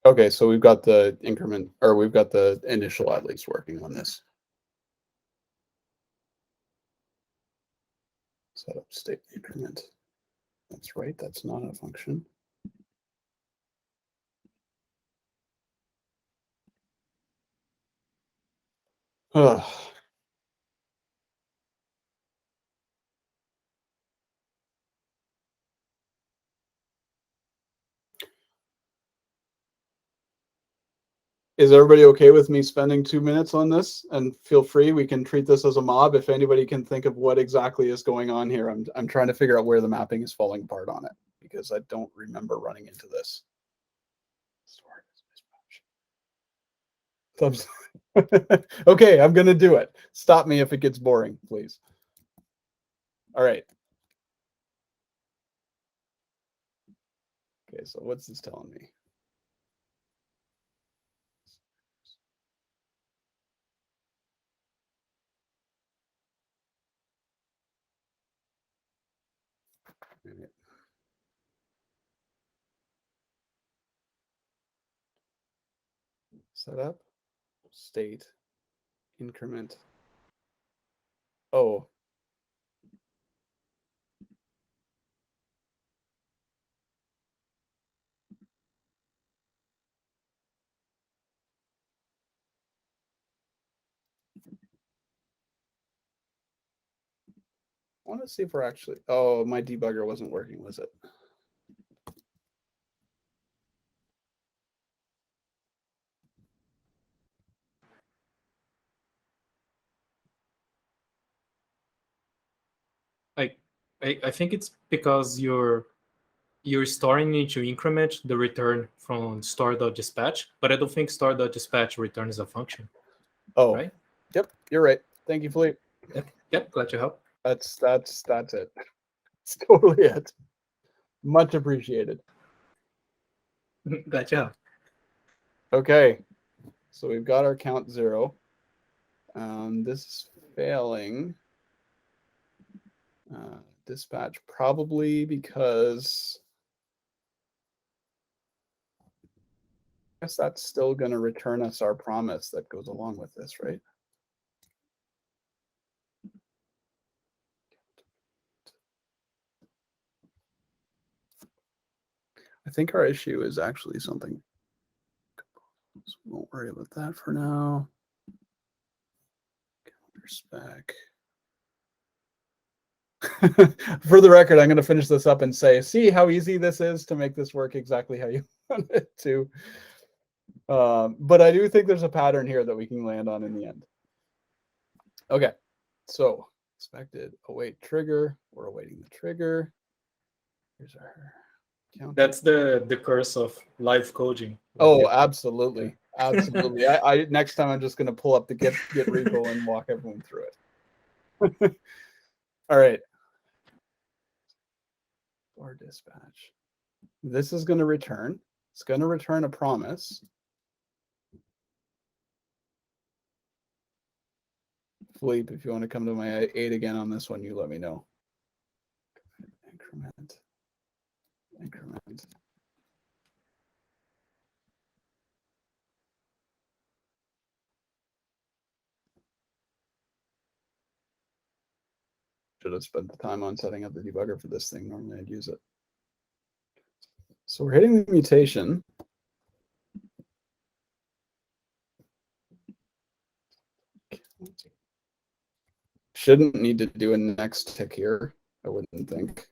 Okay, so we've got the increment, or we've got the initial at least working on this. Set up state increment. That's right, that's not a function. Ugh. Is everybody okay with me spending 2 minutes on this? And feel free, we can treat this as a mob. If anybody can think of what exactly is going on here, I'm trying to figure out where the mapping is falling apart on it because I don't remember running into this. Thumbs. Okay, I'm gonna do it. Stop me if it gets boring, please. All right. Okay, so what's this telling me? Setup, state, increment. Oh. I want to see if we're actually, oh, my debugger wasn't working, was it? I think it's because you're storing into increment the return from store.dispatch, but I don't think store.dispatch returns a function. Oh, right? Yep, you're right. Thank you, Philippe. Yep, glad to help. That's it. That's totally it. Much appreciated. Glad to help. Okay, so we've got our count 0. This is failing. Dispatch probably because I guess that's still going to return us our promise that goes along with this, right? I think our issue is actually something worry about that for now. Calendar spec. For the record, I'm going to finish this up and say, see how easy this is to make this work exactly how you want it to. But I do think there's a pattern here that we can land on in the end. Okay, so expected await trigger. We're awaiting the trigger. Here's our count. That's the curse of live coding. Oh, absolutely, absolutely. I next time I'm just going to pull up the Git repo and walk everyone through it. All right. Or dispatch. This is going to return. It's going to return a promise. Philippe, if you want to come to my aid again on this one, you let me know. Increment. Increment. Should have spent the time on setting up the debugger for this thing. Normally I'd use it. So we're hitting the mutation. Shouldn't need to do a next tick here, I wouldn't think.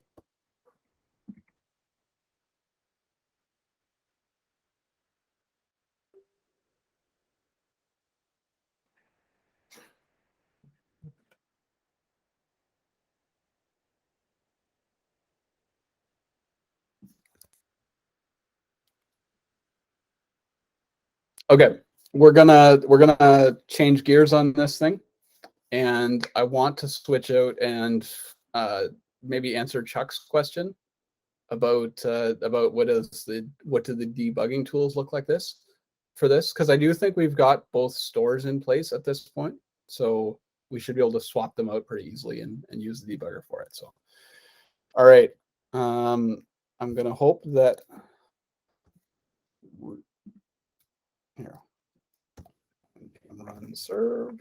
Okay, we're gonna change gears on this thing, and I want to switch out and maybe answer Chuck's question about what do the debugging tools look like for this, because I do think we've got both stores in place at this point, so we should be able to swap them out pretty easily and use the debugger for it. So, all right, I'm gonna hope that here run serve.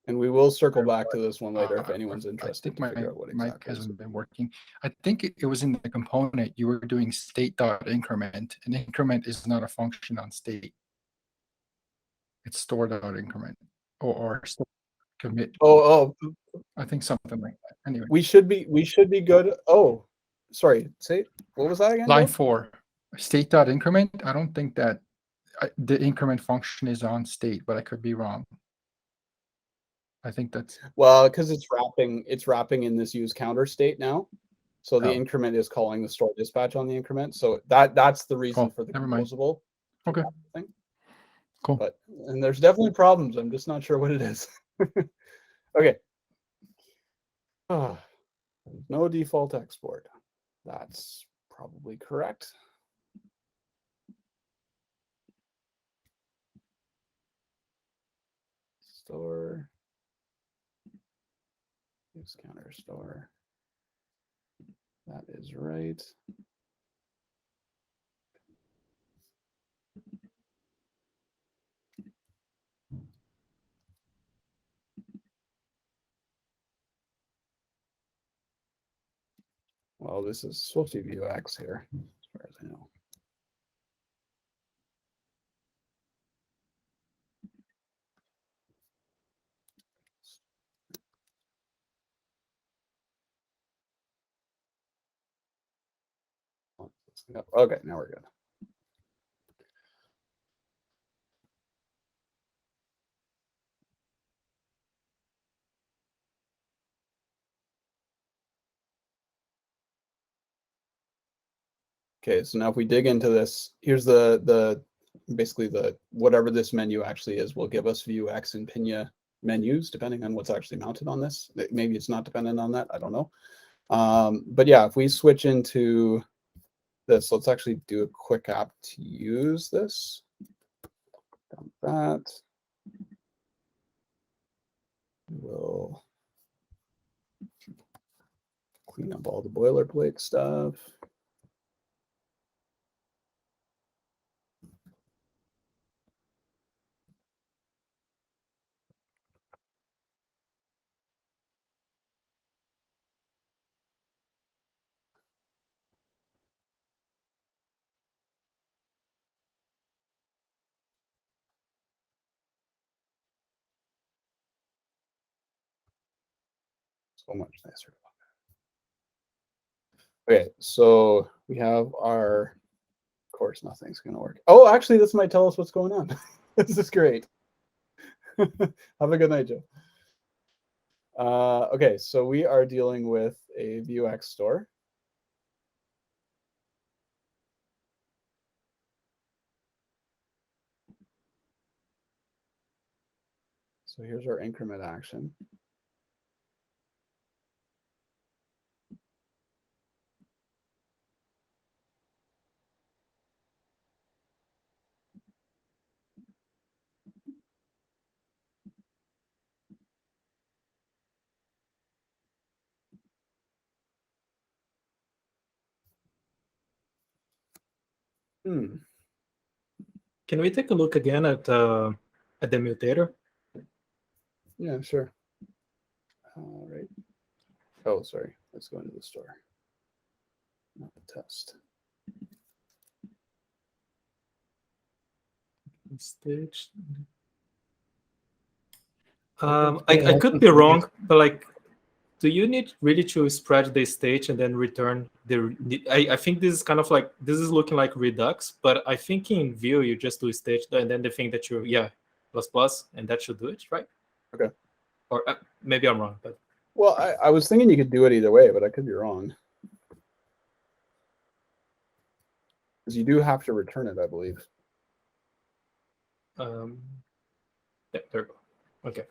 And we will circle back to this one later if anyone's interested to figure out what mic exactly is. hasn't been working. I think it was in the component you were doing state.increment, and increment is not a function on state. It's store.increment or commit. Oh, I think something like that. Anyway, we should be good. Oh, sorry. Say what was that again? line Bill? 4, state.increment. I don't think that the increment function is on state, but I could be wrong. I think that's Well, because it's wrapping in this use counter state now. So the Oh. increment is calling the store dispatch on the increment. So that's the reason Cool. for the Never mind. composable okay. thing. Cool. But and there's definitely problems. I'm just not sure what it is. Okay. Oh, no default export. That's probably correct. Store. Use counter store. That is right. Well, this is supposed to be Vuex here, as far as I know. Okay, now we're good. Okay, so now if we dig into this, here's the basically the whatever this menu actually is will give us Vuex and Pinia menus, depending on what's actually mounted on this. Maybe it's not dependent on that, I don't know. But yeah, if we switch into this, let's actually do a quick app to use this. Dump that. We'll clean up all the boilerplate stuff. So much nicer. Okay, so we have our, of course, nothing's going to work. Oh, actually, this might tell us what's going on. This is great. Have a good night, Joe. Okay, so we are dealing with a Vuex store. So here's our increment action. Can we take a look again at the mutator? Yeah, sure. All right. Oh, sorry. Let's go into the store. Not the test. Stage. I could be wrong, but like, do you need really to spread the stage and then return I think this is kind of like, this is looking like Redux, but I think in Vue you just do stage and then the thing that you, plus, and that should do it, right? Okay. Or maybe I'm wrong, but. Well, I was thinking you could do it either way, but I could be wrong. Because you do have to return it, I believe. Yeah, there we go. Okay.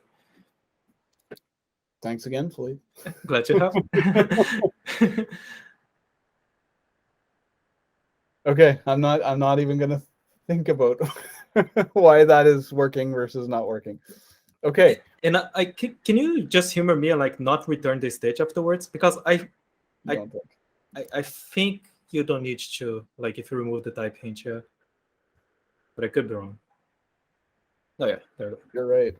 Thanks again, Philippe. Glad you have. Okay, I'm not even gonna think about why that is working versus not working. Okay. And can you just humor me and like not return the stage afterwards? Because I think you don't need to, like, if you remove the type hint here. But I could be wrong. Oh yeah, there we go. You're right.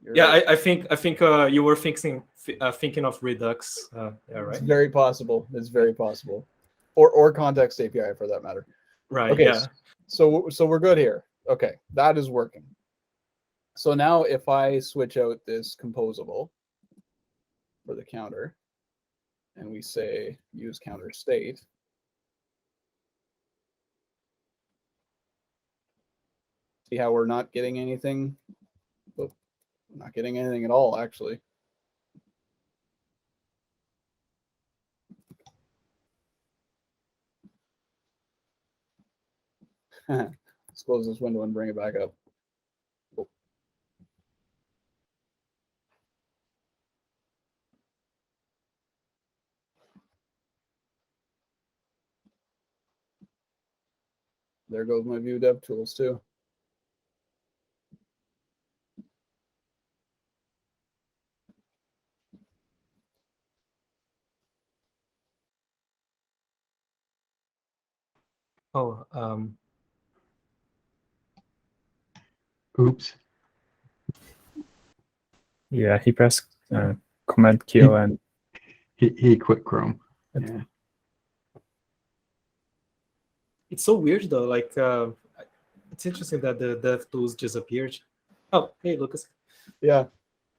Right. I think you were thinking of Redux. Yeah, right. It's very possible. It's very possible. Or context API for that matter. Right. Okay. Yeah. So we're good here. Okay, that is working. So now if I switch out this composable for the counter and we say use counter state, see how we're not getting anything? Oh, we're not getting anything at all, actually. Let's close this window and bring it back up. Oh. There goes my Vue dev tools too. Oh, Oops. Yeah, he pressed Command Q and He quit Chrome. Yeah. it's so weird though. Like, it's interesting that the dev tools disappeared. Oh, hey, Lucas. Yeah.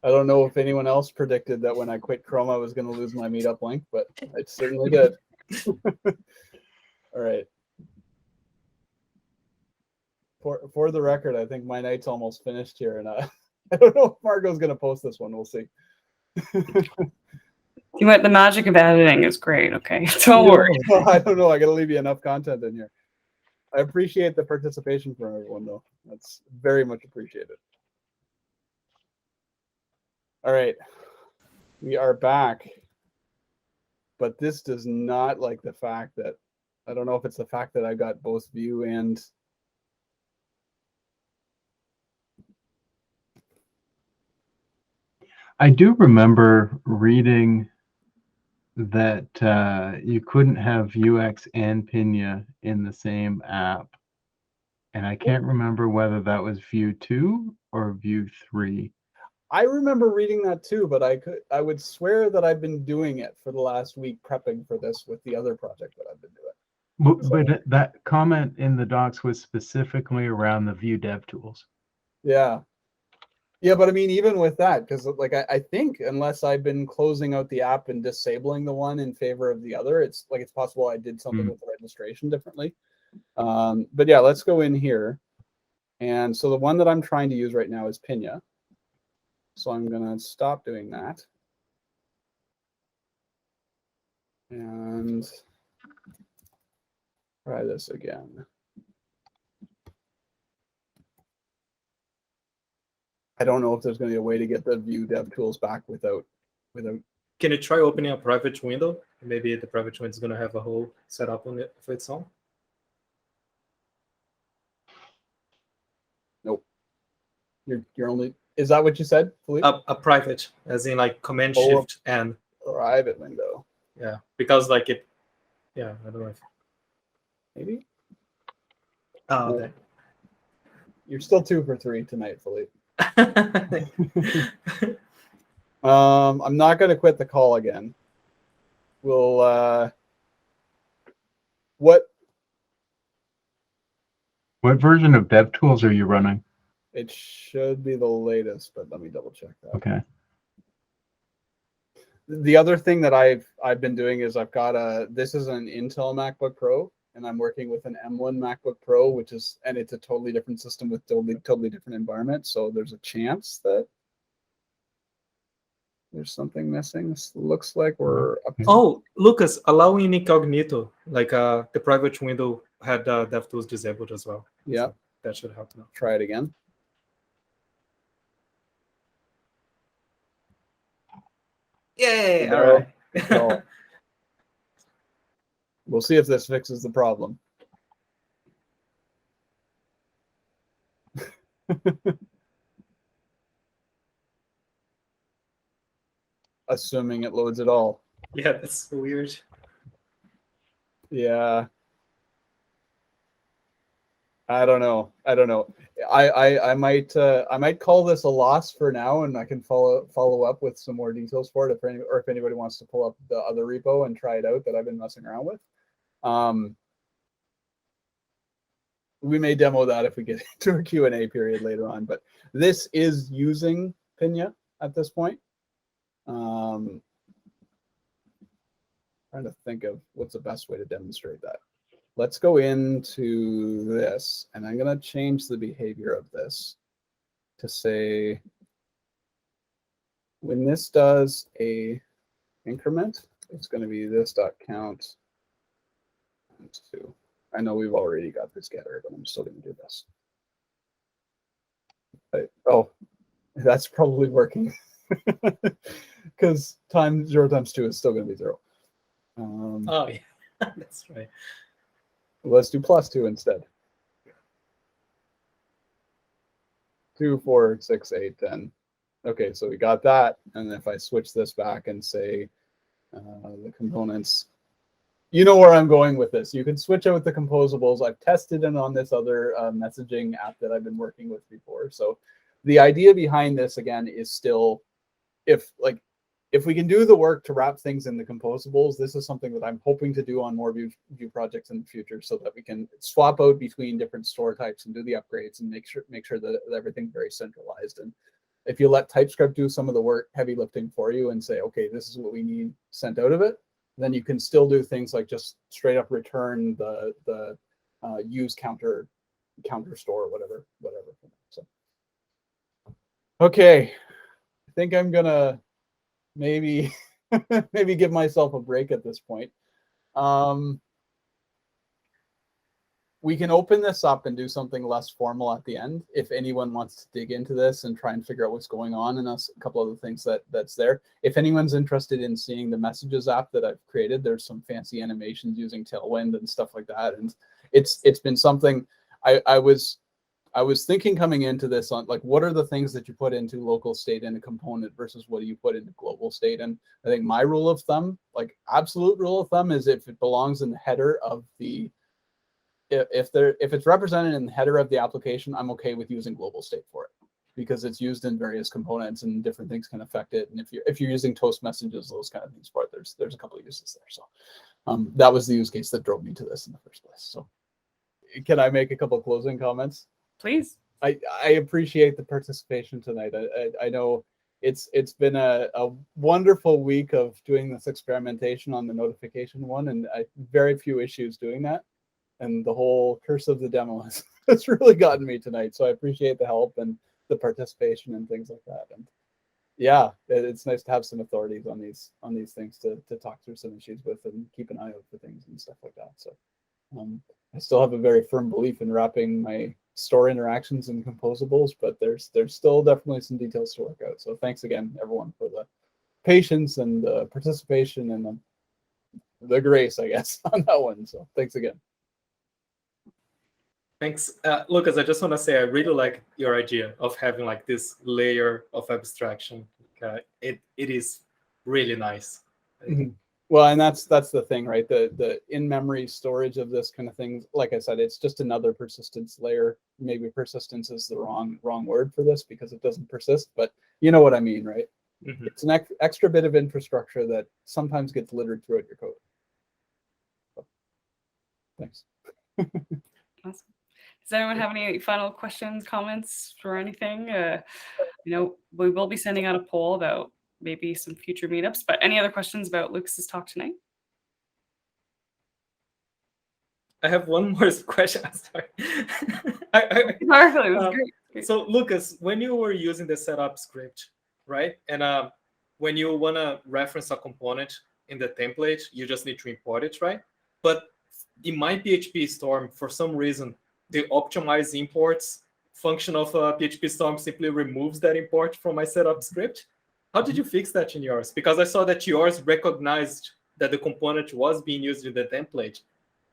I don't know if anyone else predicted that when I quit Chrome, I was going to lose my meetup link, but I certainly did. All right. For the record, I think my night's almost finished here, and I don't know if Margot's going to post this one. We'll see. You went, the magic of editing is great. Okay, don't worry. I don't know. I got to leave you enough content in here. I appreciate the participation from everyone, though. That's very much appreciated. All right, we are back. But this does not like the fact that, I don't know if it's the fact that I got both Vue and I do remember reading that you couldn't have Vuex and Pinia in the same app. And I can't remember whether that was Vue 2 or Vue 3. I remember reading that too, but I would swear that I've been doing it for the last week prepping for this with the other project that I've been doing. But that comment in the docs was specifically around the Vue dev tools. Yeah. Yeah, but I mean, even with that, because like I think unless I've been closing out the app and disabling the one in favor of the other, it's like it's possible I did something with the registration differently. But yeah, let's go in here. And so the one that I'm trying to use right now is Pinia. So I'm gonna stop doing that. And try this again. I don't know if there's going to be a way to get the Vue dev tools back without. Can you try opening a private window? Maybe the private window is going to have a whole setup on it for its own. Nope. You're only. Is that what you said, Philippe? A private, as in like Command Oh, Shift N. Private window. Yeah, because like it. Yeah, I don't know if. Maybe. Oh, No. You're still 2 for 3 tonight, Philippe. I'm not going to quit the call again. We'll. What version of DevTools are you running? it should be the latest, but let me double check that. Okay. The other thing that I've been doing is I've got this is an Intel MacBook Pro, and I'm working with an M1 MacBook Pro, it's a totally different system with totally different environment. So there's a chance that there's something missing. This looks like we're up to. Oh, Lucas, allowing incognito, like the private window had DevTools disabled as well. Yeah, So that should help now. try it again. Yay! No. All right. No. We'll see if this fixes the problem. Assuming it loads at all. Yeah, that's weird. Yeah. I don't know. I might call this a loss for now, and I can follow up with some more details for it if anybody wants to pull up the other repo and try it out that I've been messing around with. We may demo that if we get into a Q&A period later on, but this is using Pinia at this point. Trying to think of what's the best way to demonstrate that. Let's go into this, and I'm going to change the behavior of this to say, when this does a increment, it's going to be this.count. I know we've already got this getter, but I'm still going to do this. Oh, that's probably working because 0 times 2 is still going to be 0. Oh, yeah, that's right. Let's do +2 instead. 2, 4, 6, 8, 10. Okay, so we got that. And if I switch this back and say the components, you know where I'm going with this. You can switch out the composables. I've tested it on this other messaging app that I've been working with before. So the idea behind this, again, is still, if we can do the work to wrap things in the composables, this is something that I'm hoping to do on more Vue projects in the future, so that we can swap out between different store types and do the upgrades and make sure that everything's very centralized. And if you let TypeScript do some of the work, heavy lifting for you, and say, okay, this is what we need sent out of it, then you can still do things like just straight up return the use counter store, whatever. So, okay, I think I'm gonna maybe give myself a break at this point. We can open this up and do something less formal at the end if anyone wants to dig into this and try and figure out what's going on, and a couple other things that's there. If anyone's interested in seeing the messages app that I've created, there's some fancy animations using Tailwind and stuff like that, and it's been something I was thinking coming into this on, like, what are the things that you put into local state in a component versus what do you put into global state? And I think my rule of thumb, like absolute rule of thumb, is if it belongs in the header of the, if it's represented in the header of the application, I'm okay with using global state for it, because it's used in various components and different things can affect it. And if you're using toast messages, those kind of things for it, there's a couple of uses there. So that was the use case that drove me to this in the first place. So can I make a couple of closing comments? Please. I appreciate the participation tonight. I know it's been a wonderful week of doing this experimentation on the notification one, and very few issues doing that. And the whole curse of the demo has really gotten me tonight. So I appreciate the help and the participation and things like that. And yeah, it's nice to have some authorities on these things to talk through some issues with and keep an eye out for things and stuff like that. So I still have a very firm belief in wrapping my store interactions in composables, but there's still definitely some details to work out. So thanks again, everyone, for the patience and the participation and the grace, I guess, on that one. So thanks again. Thanks. Lucas, I just want to say I really like your idea of having like this layer of abstraction. It is really nice. Mm-hmm. Well, and that's the thing, right? The in-memory storage of this kind of thing, like I said, it's just another persistence layer. Maybe persistence is the wrong word for this because it doesn't persist, but you know what I mean, right? Mm-hmm. It's an extra bit of infrastructure that sometimes gets littered throughout your code. So, thanks. Awesome. Does anyone have any final questions, comments, or anything? We will be sending out a poll about maybe some future meetups, but any other questions about Lucas's talk tonight? I have one more question. Sorry. Great. So Lucas, when you were using the setup script, right? And when you want to reference a component in the template, you just need to import it, right? But in my PHP Storm, for some reason, the optimize imports function of PHP Storm simply removes that import from my setup script. How did you fix that in yours? Because I saw that yours recognized that the component was being used in the template,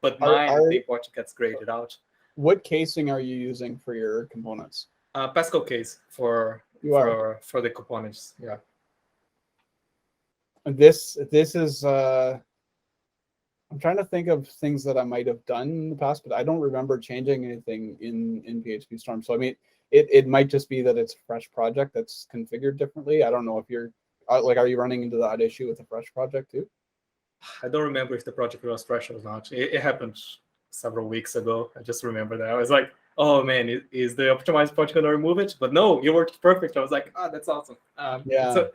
but mine, the import gets graded out. What casing are you using for your components? Pascal case for the components. Yeah. This is I'm trying to think of things that I might have done in the past, but I don't remember changing anything in PHP Storm. So I mean, it might just be that it's a fresh project that's configured differently. I don't know if you're are you running into that issue with a fresh project too? I don't remember if the project was fresh or not. It happened several weeks ago. I just remember that. I was like, oh man, is the optimized project going to remove it? But no, it worked perfect. I was like, oh, that's awesome. Yeah. So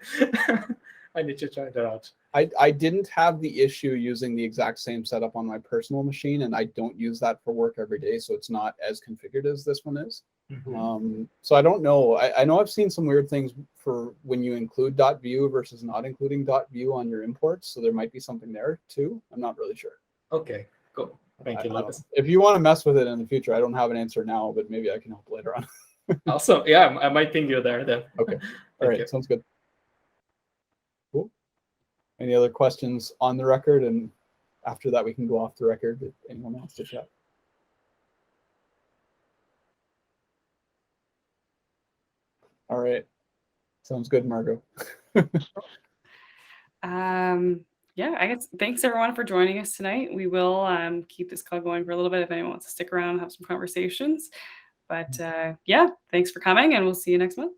I need to try that out. I didn't have the issue using the exact same setup on my personal machine, and I don't use that for work every day, so it's not as configured as this one is. Mm-hmm. So I don't know. I know I've seen some weird things for when you include .vue versus not including .vue on your imports, so there might be something there too. I'm not really sure. Okay, cool. Thank you, Lucas. If you want to mess with it in the future, I don't have an answer now, but maybe I can help later on. Awesome. Yeah, I might ping you there then. Okay. All right. Sounds good. Cool. Any other questions on the record? And after that, we can go off the record if anyone wants to chat. All right. Sounds good, Margot. Yeah, I guess thanks everyone for joining us tonight. We will keep this call going for a little bit if anyone wants to stick around and have some conversations. But yeah, thanks for coming, and we'll see you next month.